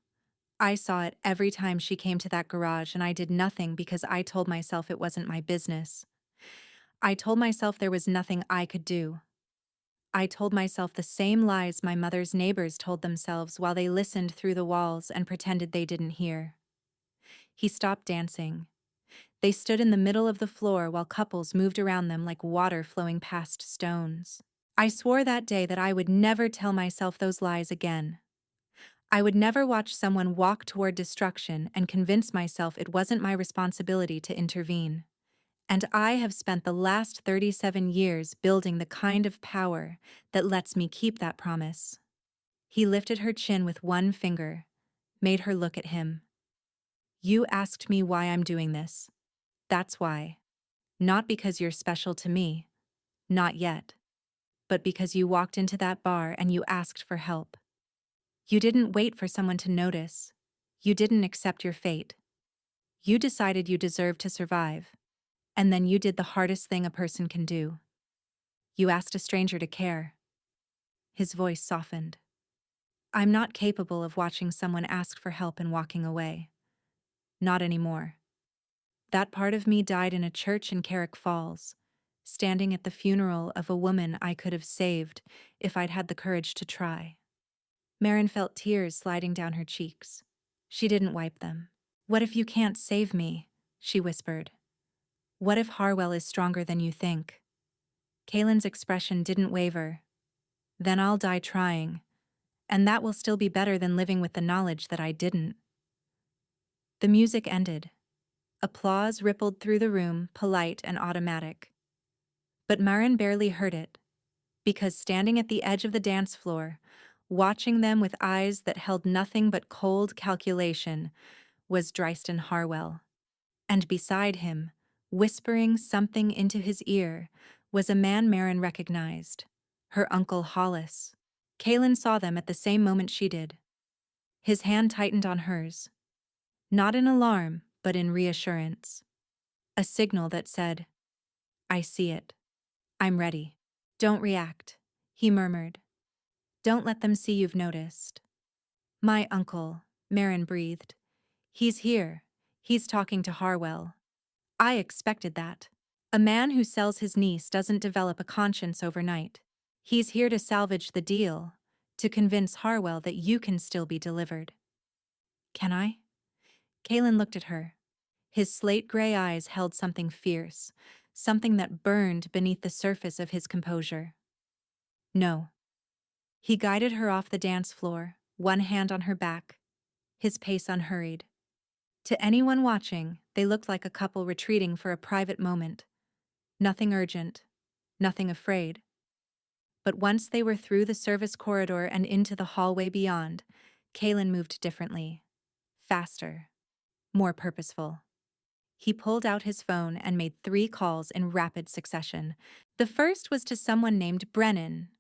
I saw it every time she came to that garage, and I did nothing because I told myself it wasn't my business. I told myself there was nothing I could do. I told myself the same lies my mother's neighbors told themselves while they listened through the walls and pretended they didn't hear. He stopped dancing. They stood in the middle of the floor while couples moved around them like water flowing past stones. I swore that day that I would never tell myself those lies again. I would never watch someone walk toward destruction and convince myself it wasn't my responsibility to intervene. And I have spent the last 37 years building the kind of power that lets me keep that promise. He lifted her chin with one finger, made her look at him. You asked me why I'm doing this. That's why. Not because you're special to me. Not yet. But because you walked into that bar and you asked for help. You didn't wait for someone to notice. You didn't accept your fate. You decided you deserved to survive. And then you did the hardest thing a person can do. You asked a stranger to care. His voice softened. I'm not capable of watching someone ask for help and walking away. Not anymore. That part of me died in a church in Carrick Falls, standing at the funeral of a woman I could have saved if I'd had the courage to try. Marin felt tears sliding down her cheeks. She didn't wipe them. What if you can't save me? She whispered. What if Harwell is stronger than you think? Kaylin's expression didn't waver. Then I'll die trying, and that will still be better than living with the knowledge that I didn't. The music ended. Applause rippled through the room, polite and automatic. But Marin barely heard it, because standing at the edge of the dance floor, watching them with eyes that held nothing but cold calculation, was Dryston Harwell. And beside him, whispering something into his ear, was a man Marin recognized, her Uncle Hollis. Kaylin saw them at the same moment she did. His hand tightened on hers. Not in alarm, but in reassurance. A signal that said, I see it. I'm ready. Don't react, he murmured. Don't let them see you've noticed. My uncle, Marin breathed. He's here. He's talking to Harwell. I expected that. A man who sells his niece doesn't develop a conscience overnight. He's here to salvage the deal, to convince Harwell that you can still be delivered. Can I? Kaylin looked at her. His slate-gray eyes held something fierce, something that burned beneath the surface of his composure. No. He guided her off the dance floor, one hand on her back, his pace unhurried. To anyone watching, they looked like a couple retreating for a private moment. Nothing urgent, nothing afraid. But once they were through the service corridor and into the hallway beyond, Kaylin moved differently. Faster. More purposeful. He pulled out his phone and made 3 calls in rapid succession. The first was to someone named Brennan.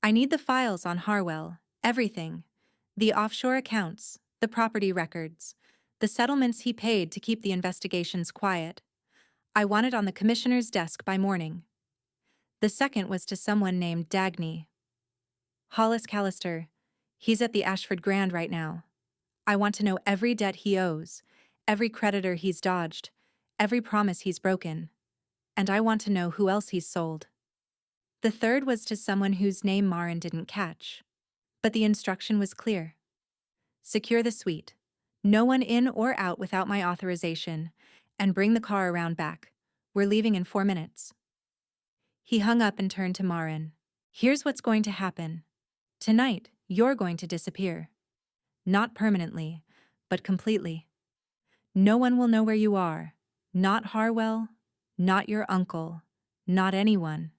I need the files on Harwell, everything. The offshore accounts, the property records, the settlements he paid to keep the investigations quiet. I want it on the commissioner's desk by morning. The second was to someone named Dagny. Hollis Callister. He's at the Ashford Grand right now. I want to know every debt he owes, every creditor he's dodged, every promise he's broken. And I want to know who else he's sold. The third was to someone whose name Marin didn't catch. But the instruction was clear. Secure the suite. No one in or out without my authorization. And bring the car around back. We're leaving in 4 minutes. He hung up and turned to Marin. Here's what's going to happen. Tonight, you're going to disappear. Not permanently, but completely. No one will know where you are. Not Harwell, not your uncle, not anyone.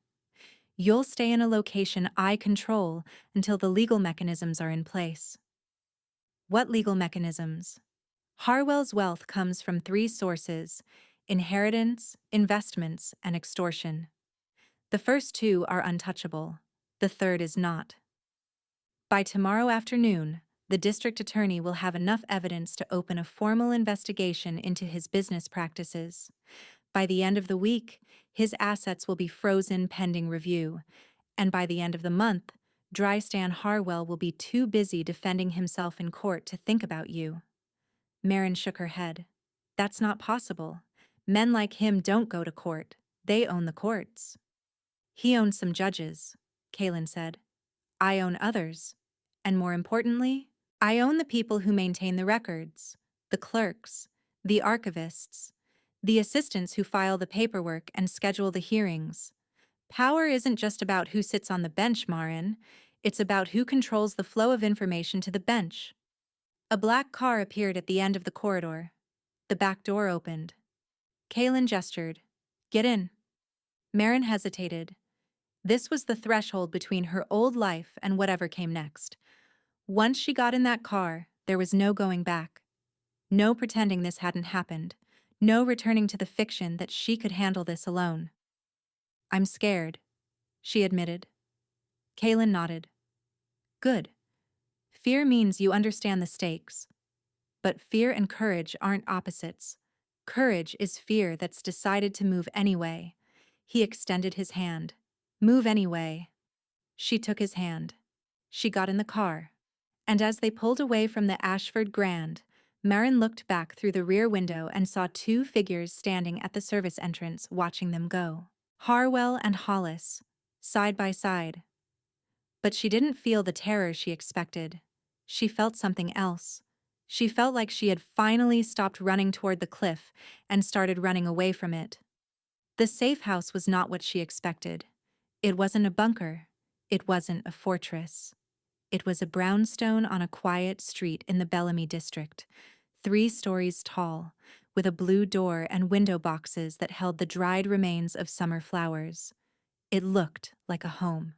You'll stay in a location I control until the legal mechanisms are in place. What legal mechanisms? Harwell's wealth comes from three sources: inheritance, investments, and extortion. The first two are untouchable. The third is not. By tomorrow afternoon, the district attorney will have enough evidence to open a formal investigation into his business practices. By the end of the week, his assets will be frozen pending review, and by the end of the month, Dry Stan Harwell will be too busy defending himself in court to think about you. Marin shook her head. That's not possible. Men like him don't go to court. They own the courts. He owns some judges, Kaylin said. I own others. And more importantly, I own the people who maintain the records, the clerks, the archivists, the assistants who file the paperwork and schedule the hearings. Power isn't just about who sits on the bench, Marin. It's about who controls the flow of information to the bench. A black car appeared at the end of the corridor. The back door opened. Kaylin gestured. Get in. Marin hesitated. This was the threshold between her old life and whatever came next. Once she got in that car, there was no going back. No pretending this hadn't happened. No returning to the fiction that she could handle this alone. I'm scared, she admitted. Kaylin nodded. Good. Fear means you understand the stakes. But fear and courage aren't opposites. Courage is fear that's decided to move anyway. He extended his hand. Move anyway. She took his hand. She got in the car. And as they pulled away from the Ashford Grand, Marin looked back through the rear window and saw two figures standing at the service entrance watching them go. Harwell and Hollis, side by side. But she didn't feel the terror she expected. She felt something else. She felt like she had finally stopped running toward the cliff and started running away from it. The safe house was not what she expected. It wasn't a bunker. It wasn't a fortress. It was a brownstone on a quiet street in the Bellamy district, 3 stories tall, with a blue door and window boxes that held the dried remains of summer flowers. It looked like a home.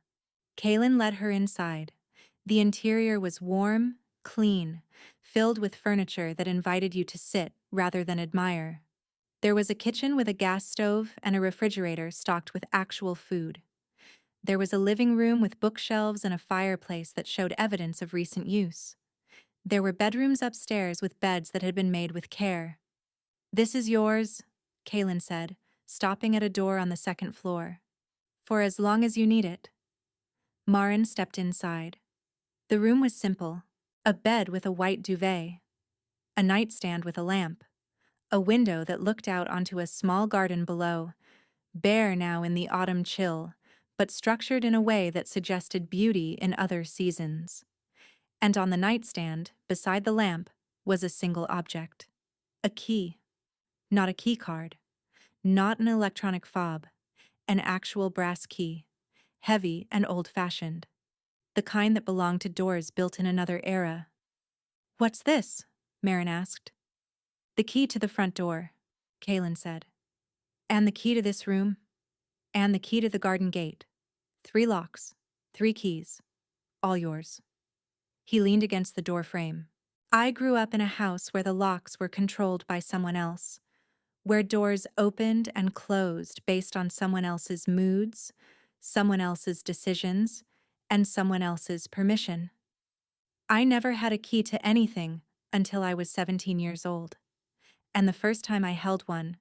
Kaylin led her inside. The interior was warm, clean, filled with furniture that invited you to sit rather than admire. There was a kitchen with a gas stove and a refrigerator stocked with actual food. There was a living room with bookshelves and a fireplace that showed evidence of recent use. There were bedrooms upstairs with beds that had been made with care. This is yours, Kaylin said, stopping at a door on the second floor. For as long as you need it. Marin stepped inside. The room was simple. A bed with a white duvet. A nightstand with a lamp. A window that looked out onto a small garden below, bare now in the autumn chill, but structured in a way that suggested beauty in other seasons. And on the nightstand, beside the lamp, was a single object. A key. Not a key card. Not an electronic fob. An actual brass key. Heavy and old-fashioned. The kind that belonged to doors built in another era. What's this? Marin asked. The key to the front door, Kaylin said. And the key to this room. And the key to the garden gate. 3 locks, 3 keys. All yours. He leaned against the door frame. I grew up in a house where the locks were controlled by someone else, where doors opened and closed based on someone else's moods, someone else's decisions, and someone else's permission. I never had a key to anything until I was 17 years old. And the first time I held one,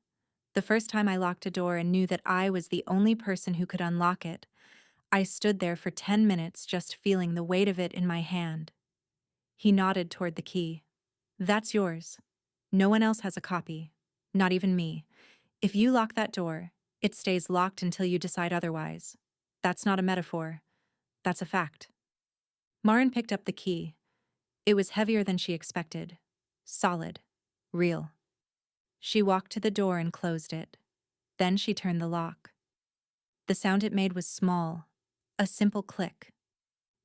the first time I locked a door and knew that I was the only person who could unlock it, I stood there for 10 minutes just feeling the weight of it in my hand. He nodded toward the key. That's yours. No one else has a copy. Not even me. If you lock that door, it stays locked until you decide otherwise. That's not a metaphor. That's a fact. Marin picked up the key. It was heavier than she expected. Solid. Real. She walked to the door and closed it. Then she turned the lock. The sound it made was small, a simple click,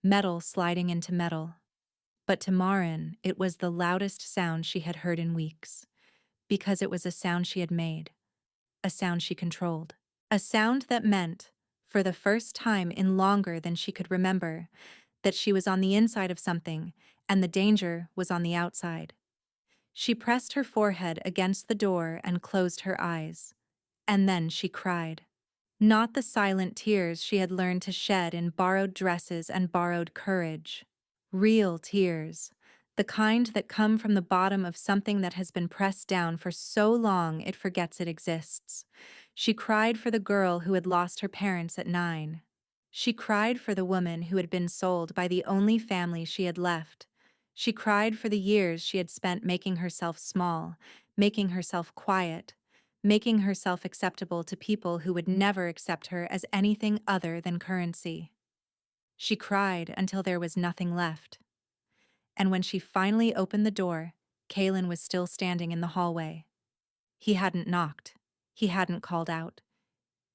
metal sliding into metal. But to Marin, it was the loudest sound she had heard in weeks, because it was a sound she had made, a sound she controlled. A sound that meant, for the first time in longer than she could remember, that she was on the inside of something and the danger was on the outside. She pressed her forehead against the door and closed her eyes. And then she cried. Not the silent tears she had learned to shed in borrowed dresses and borrowed courage. Real tears. The kind that come from the bottom of something that has been pressed down for so long it forgets it exists. She cried for the girl who had lost her parents at 9. She cried for the woman who had been sold by the only family she had left. She cried for the years she had spent making herself small, making herself quiet, making herself acceptable to people who would never accept her as anything other than currency. She cried until there was nothing left. And when she finally opened the door, Kalen was still standing in the hallway. He hadn't knocked. He hadn't called out.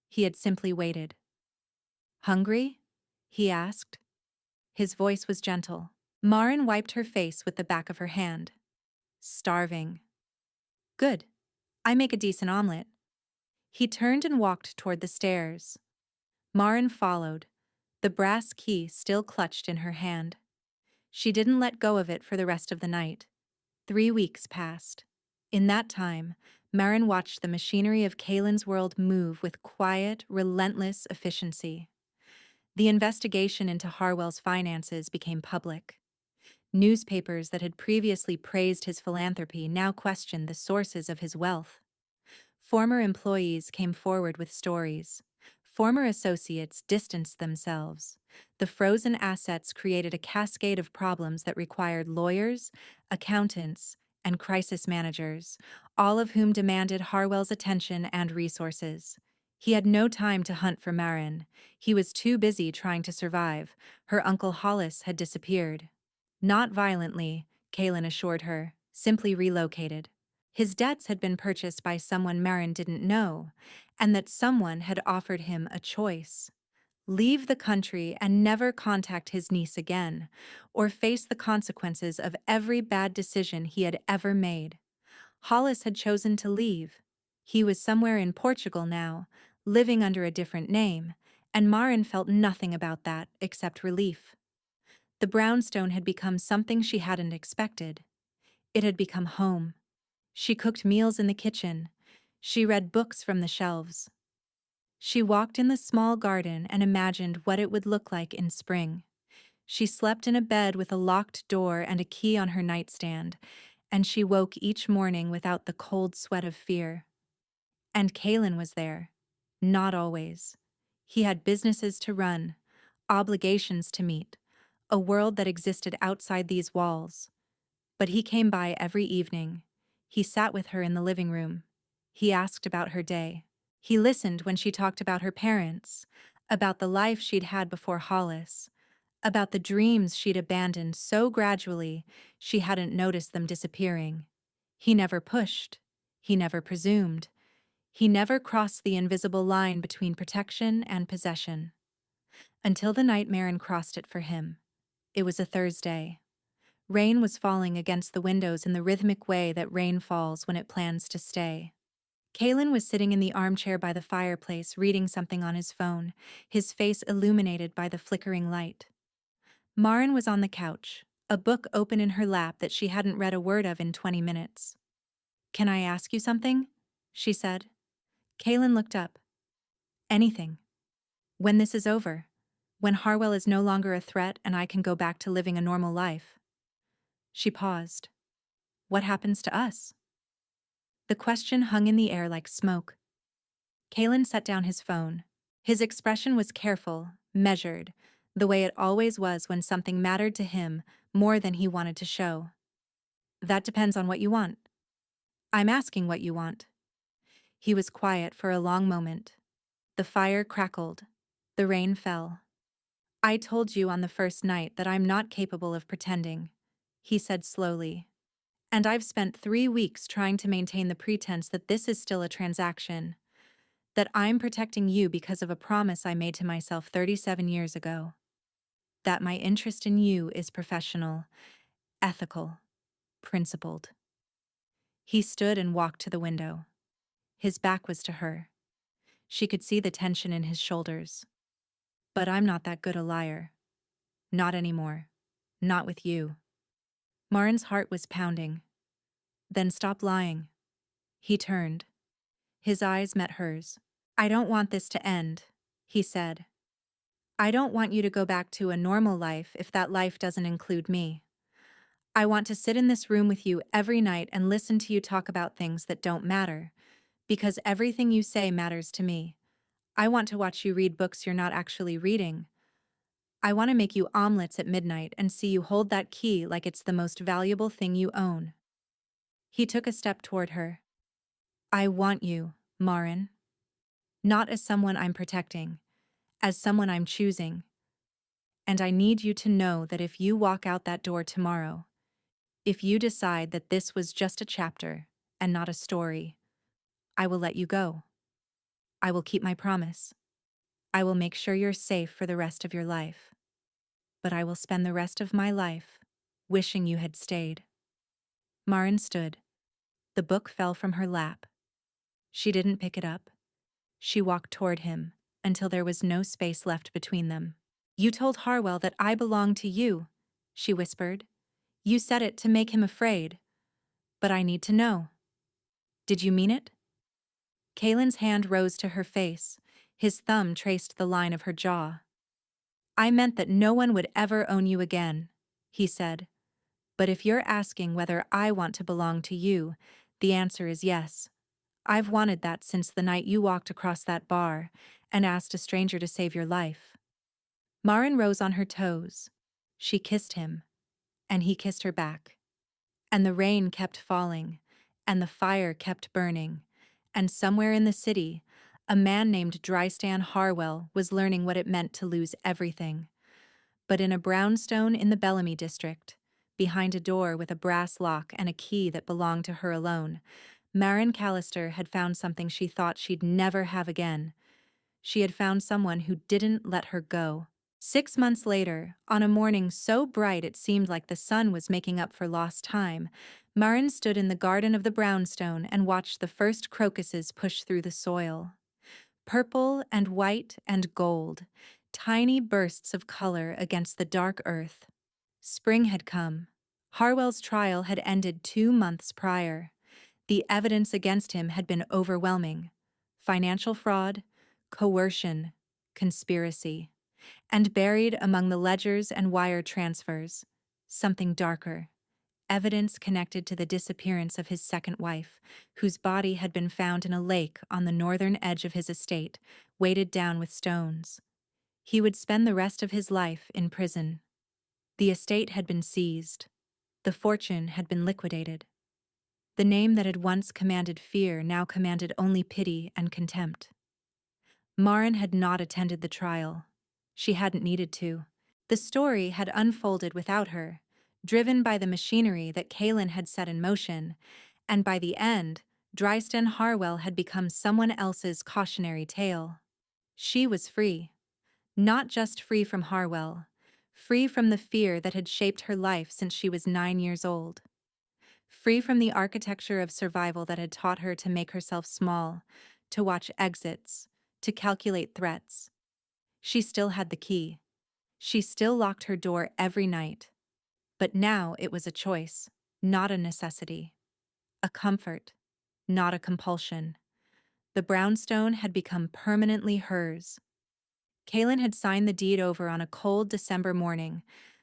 He had simply waited. "Hungry?" he asked. His voice was gentle. Marin wiped her face with the back of her hand. "Starving." "Good. I make a decent omelet." He turned and walked toward the stairs. Marin followed, the brass key still clutched in her hand. She didn't let go of it for the rest of the night. 3 weeks passed. In that time, Marin watched the machinery of Kalen's world move with quiet, relentless efficiency. The investigation into Harwell's finances became public. Newspapers that had previously praised his philanthropy now questioned the sources of his wealth. Former employees came forward with stories. Former associates distanced themselves. The frozen assets created a cascade of problems that required lawyers, accountants, and crisis managers, all of whom demanded Harwell's attention and resources. He had no time to hunt for Marin. He was too busy trying to survive. Her uncle Hollis had disappeared. Not violently, Kalen assured her, simply relocated. His debts had been purchased by someone Marin didn't know, and that someone had offered him a choice. Leave the country and never contact his niece again, or face the consequences of every bad decision he had ever made. Hollis had chosen to leave. He was somewhere in Portugal now, living under a different name, and Marin felt nothing about that except relief. The brownstone had become something she hadn't expected. It had become home. She cooked meals in the kitchen. She read books from the shelves. She walked in the small garden and imagined what it would look like in spring. She slept in a bed with a locked door and a key on her nightstand, and she woke each morning without the cold sweat of fear. And Kalen was there. Not always. He had businesses to run, obligations to meet, a world that existed outside these walls. But he came by every evening. He sat with her in the living room. He asked about her day. He listened when she talked about her parents, about the life she'd had before Hollis, about the dreams she'd abandoned so gradually she hadn't noticed them disappearing. He never pushed. He never presumed. He never crossed the invisible line between protection and possession. Until the night Marin crossed it for him. It was a Thursday. Rain was falling against the windows in the rhythmic way that rain falls when it plans to stay. Kalen was sitting in the armchair by the fireplace reading something on his phone, his face illuminated by the flickering light. Marin was on the couch, a book open in her lap that she hadn't read a word of in 20 minutes. "Can I ask you something?" she said. Kalen looked up. "Anything. When this is over. When Harwell is no longer a threat and I can go back to living a normal life." She paused. "What happens to us?" The question hung in the air like smoke. Kalen set down his phone. His expression was careful, measured, the way it always was when something mattered to him more than he wanted to show. "That depends on what you want." "I'm asking what you want." He was quiet for a long moment. The fire crackled. The rain fell. "I told you on the first night that I'm not capable of pretending," he said slowly. "And I've spent 3 weeks trying to maintain the pretense that this is still a transaction. That I'm protecting you because of a promise I made to myself 37 years ago. That my interest in you is professional, ethical, principled. He stood and walked to the window. His back was to her. She could see the tension in his shoulders. But I'm not that good a liar. Not anymore. Not with you. Marin's heart was pounding. Then stop lying. He turned. His eyes met hers. I don't want this to end, he said. I don't want you to go back to a normal life if that life doesn't include me. I want to sit in this room with you every night and listen to you talk about things that don't matter, because everything you say matters to me. I want to watch you read books you're not actually reading. I want to make you omelets at midnight and see you hold that key like it's the most valuable thing you own. He took a step toward her. I want you, Marin. Not as someone I'm protecting, as someone I'm choosing. And I need you to know that if you walk out that door tomorrow, if you decide that this was just a chapter and not a story, I will let you go. I will keep my promise. I will make sure you're safe for the rest of your life. But I will spend the rest of my life wishing you had stayed. Marin stood. The book fell from her lap. She didn't pick it up. She walked toward him until there was no space left between them. You told Harwell that I belong to you, she whispered. You said it to make him afraid. But I need to know. Did you mean it? Kaylin's hand rose to her face. His thumb traced the line of her jaw. I meant that no one would ever own you again, he said. But if you're asking whether I want to belong to you, the answer is yes. I've wanted that since the night you walked across that bar and asked a stranger to save your life. Marin rose on her toes. She kissed him, and he kissed her back. And the rain kept falling, and the fire kept burning, and somewhere in the city, a man named Drystan Harwell was learning what it meant to lose everything. But in a brownstone in the Bellamy district, behind a door with a brass lock and a key that belonged to her alone, Marin Callister had found something she thought she'd never have again. She had found someone who didn't let her go. 6 months later, on a morning so bright it seemed like the sun was making up for lost time, Marin stood in the garden of the brownstone and watched the first crocuses push through the soil. Purple and white and gold, tiny bursts of color against the dark earth. Spring had come. Harwell's trial had ended 2 months prior. The evidence against him had been overwhelming. Financial fraud, coercion, conspiracy. And buried among the ledgers and wire transfers, something darker. Evidence connected to the disappearance of his second wife, whose body had been found in a lake on the northern edge of his estate, weighted down with stones. He would spend the rest of his life in prison. The estate had been seized. The fortune had been liquidated. The name that had once commanded fear now commanded only pity and contempt. Marin had not attended the trial. She hadn't needed to. The story had unfolded without her, driven by the machinery that Kaylin had set in motion, and by the end, Drystan Harwell had become someone else's cautionary tale. She was free. Not just free from Harwell, free from the fear that had shaped her life since she was 9 years old. Free from the architecture of survival that had taught her to make herself small, to watch exits, to calculate threats. She still had the key. She still locked her door every night. But now it was a choice, not a necessity. A comfort, not a compulsion. The brownstone had become permanently hers. Kaylin had signed the deed over on a cold December morning,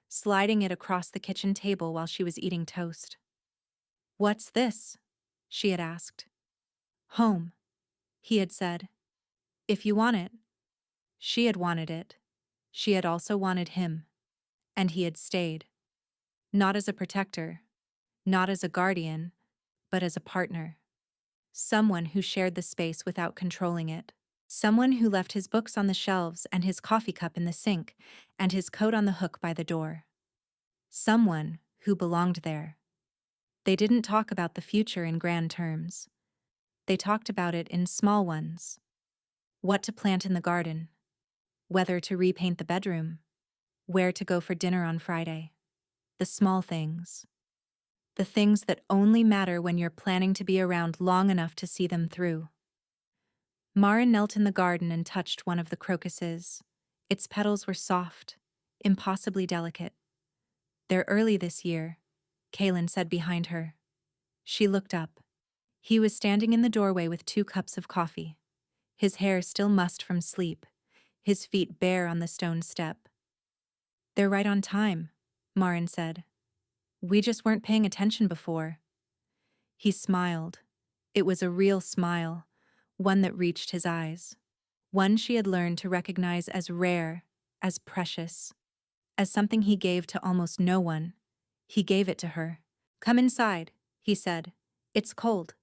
sliding it across the kitchen table while she was eating toast. "What's this?" she had asked. "Home," he had said. "If you want it." She had wanted it. She had also wanted him. And he had stayed. Not as a protector, not as a guardian, but as a partner. Someone who shared the space without controlling it. Someone who left his books on the shelves and his coffee cup in the sink and his coat on the hook by the door. Someone who belonged there. They didn't talk about the future in grand terms. They talked about it in small ones. What to plant in the garden, whether to repaint the bedroom, where to go for dinner on Friday. The small things. The things that only matter when you're planning to be around long enough to see them through. Maren knelt in the garden and touched one of the crocuses. Its petals were soft, impossibly delicate. "They're early this year," Kaylin said behind her. She looked up. He was standing in the doorway with 2 cups of coffee. His hair still mussed from sleep, his feet bare on the stone step. "They're right on time," Maren said. "We just weren't paying attention before." He smiled. It was a real smile, one that reached his eyes. One she had learned to recognize as rare, as precious, as something he gave to almost no one. He gave it to her. "Come inside," he said. "It's cold."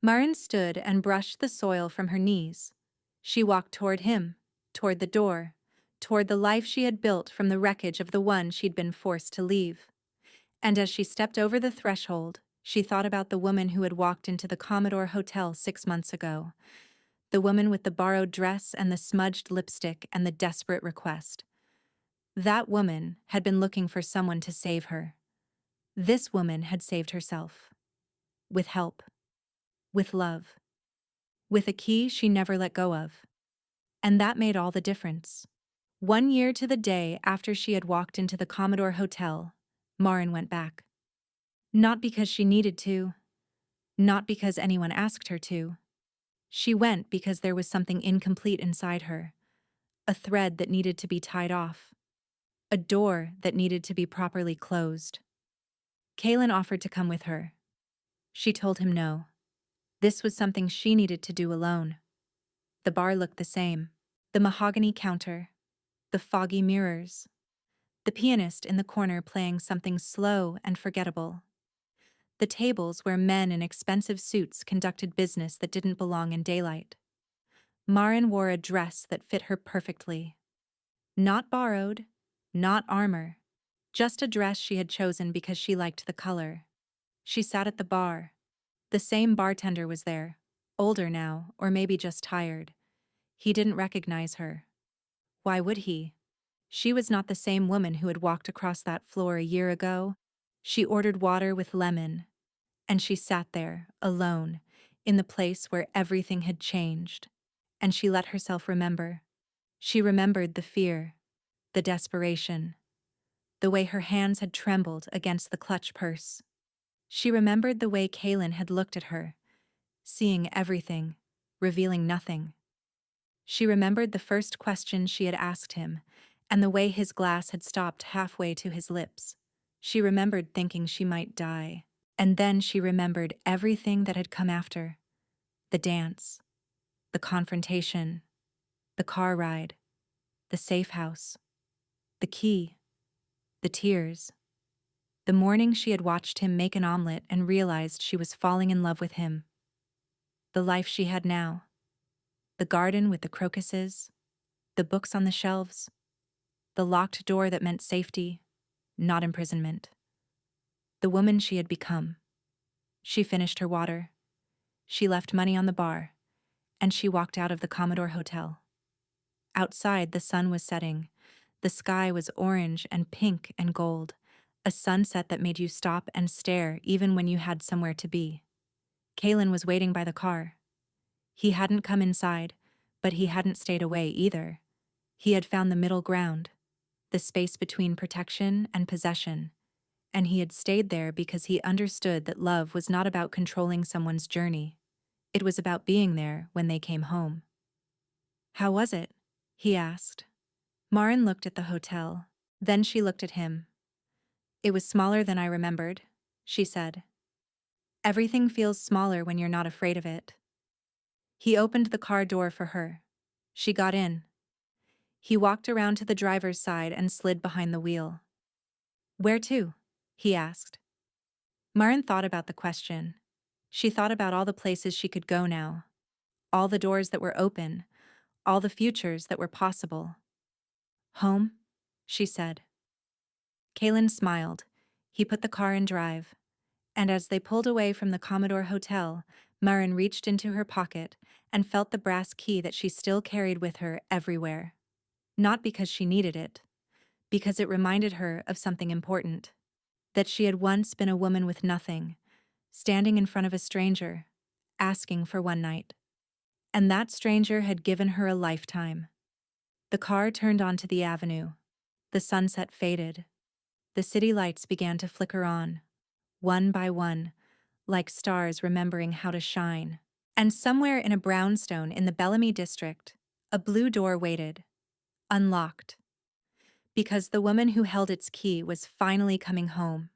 Maren stood and brushed the soil from her knees. She walked toward him, toward the door, toward the life she had built from the wreckage of the one she'd been forced to leave. And as she stepped over the threshold, she thought about the woman who had walked into the Commodore Hotel 6 months ago. The woman with the borrowed dress and the smudged lipstick and the desperate request. That woman had been looking for someone to save her. This woman had saved herself. With help. With love. With a key she never let go of. And that made all the difference. 1 year to the day after she had walked into the Commodore Hotel, Maren went back. Not because she needed to. Not because anyone asked her to. She went because there was something incomplete inside her. A thread that needed to be tied off. A door that needed to be properly closed. Kaylin offered to come with her. She told him no. This was something she needed to do alone. The bar looked the same. The mahogany counter. The foggy mirrors. The pianist in the corner playing something slow and forgettable. The tables where men in expensive suits conducted business that didn't belong in daylight. Maren wore a dress that fit her perfectly. Not borrowed, not armor. Just a dress she had chosen because she liked the color. She sat at the bar. The same bartender was there, older now, or maybe just tired. He didn't recognize her. Why would he? She was not the same woman who had walked across that floor a year ago. She ordered water with lemon, and she sat there, alone, in the place where everything had changed. And she let herself remember. She remembered the fear, the desperation, the way her hands had trembled against the clutch purse. She remembered the way Kaylin had looked at her, seeing everything, revealing nothing. She remembered the first question she had asked him, and the way his glass had stopped halfway to his lips. She remembered thinking she might die. And then she remembered everything that had come after. The dance, the confrontation, the car ride, the safe house, the key, the tears. The morning she had watched him make an omelet and realized she was falling in love with him. The life she had now. The garden with the crocuses, the books on the shelves, the locked door that meant safety, not imprisonment. The woman she had become. She finished her water. She left money on the bar, and she walked out of the Commodore Hotel. Outside, the sun was setting. The sky was orange and pink and gold, a sunset that made you stop and stare even when you had somewhere to be. Kaylin was waiting by the car. He hadn't come inside, but he hadn't stayed away either. He had found the middle ground, the space between protection and possession, and he had stayed there because he understood that love was not about controlling someone's journey. It was about being there when they came home. "How was it?" he asked. Maren looked at the hotel. Then she looked at him. "It was smaller than I remembered," she said. "Everything feels smaller when you're not afraid of it." He opened the car door for her. She got in. He walked around to the driver's side and slid behind the wheel. "Where to?" he asked. Maren thought about the question. She thought about all the places she could go now, all the doors that were open, all the futures that were possible. "Home?" she said. Kaylin smiled. He put the car in drive, and as they pulled away from the Commodore Hotel, Marin reached into her pocket and felt the brass key that she still carried with her everywhere. Not because she needed it, because it reminded her of something important. That she had once been a woman with nothing, standing in front of a stranger, asking for one night. And that stranger had given her a lifetime. The car turned onto the avenue. The sunset faded. The city lights began to flicker on, one by one, like stars remembering how to shine. And somewhere in a brownstone in the Bellamy district, a blue door waited, unlocked. Because the woman who held its key was finally coming home.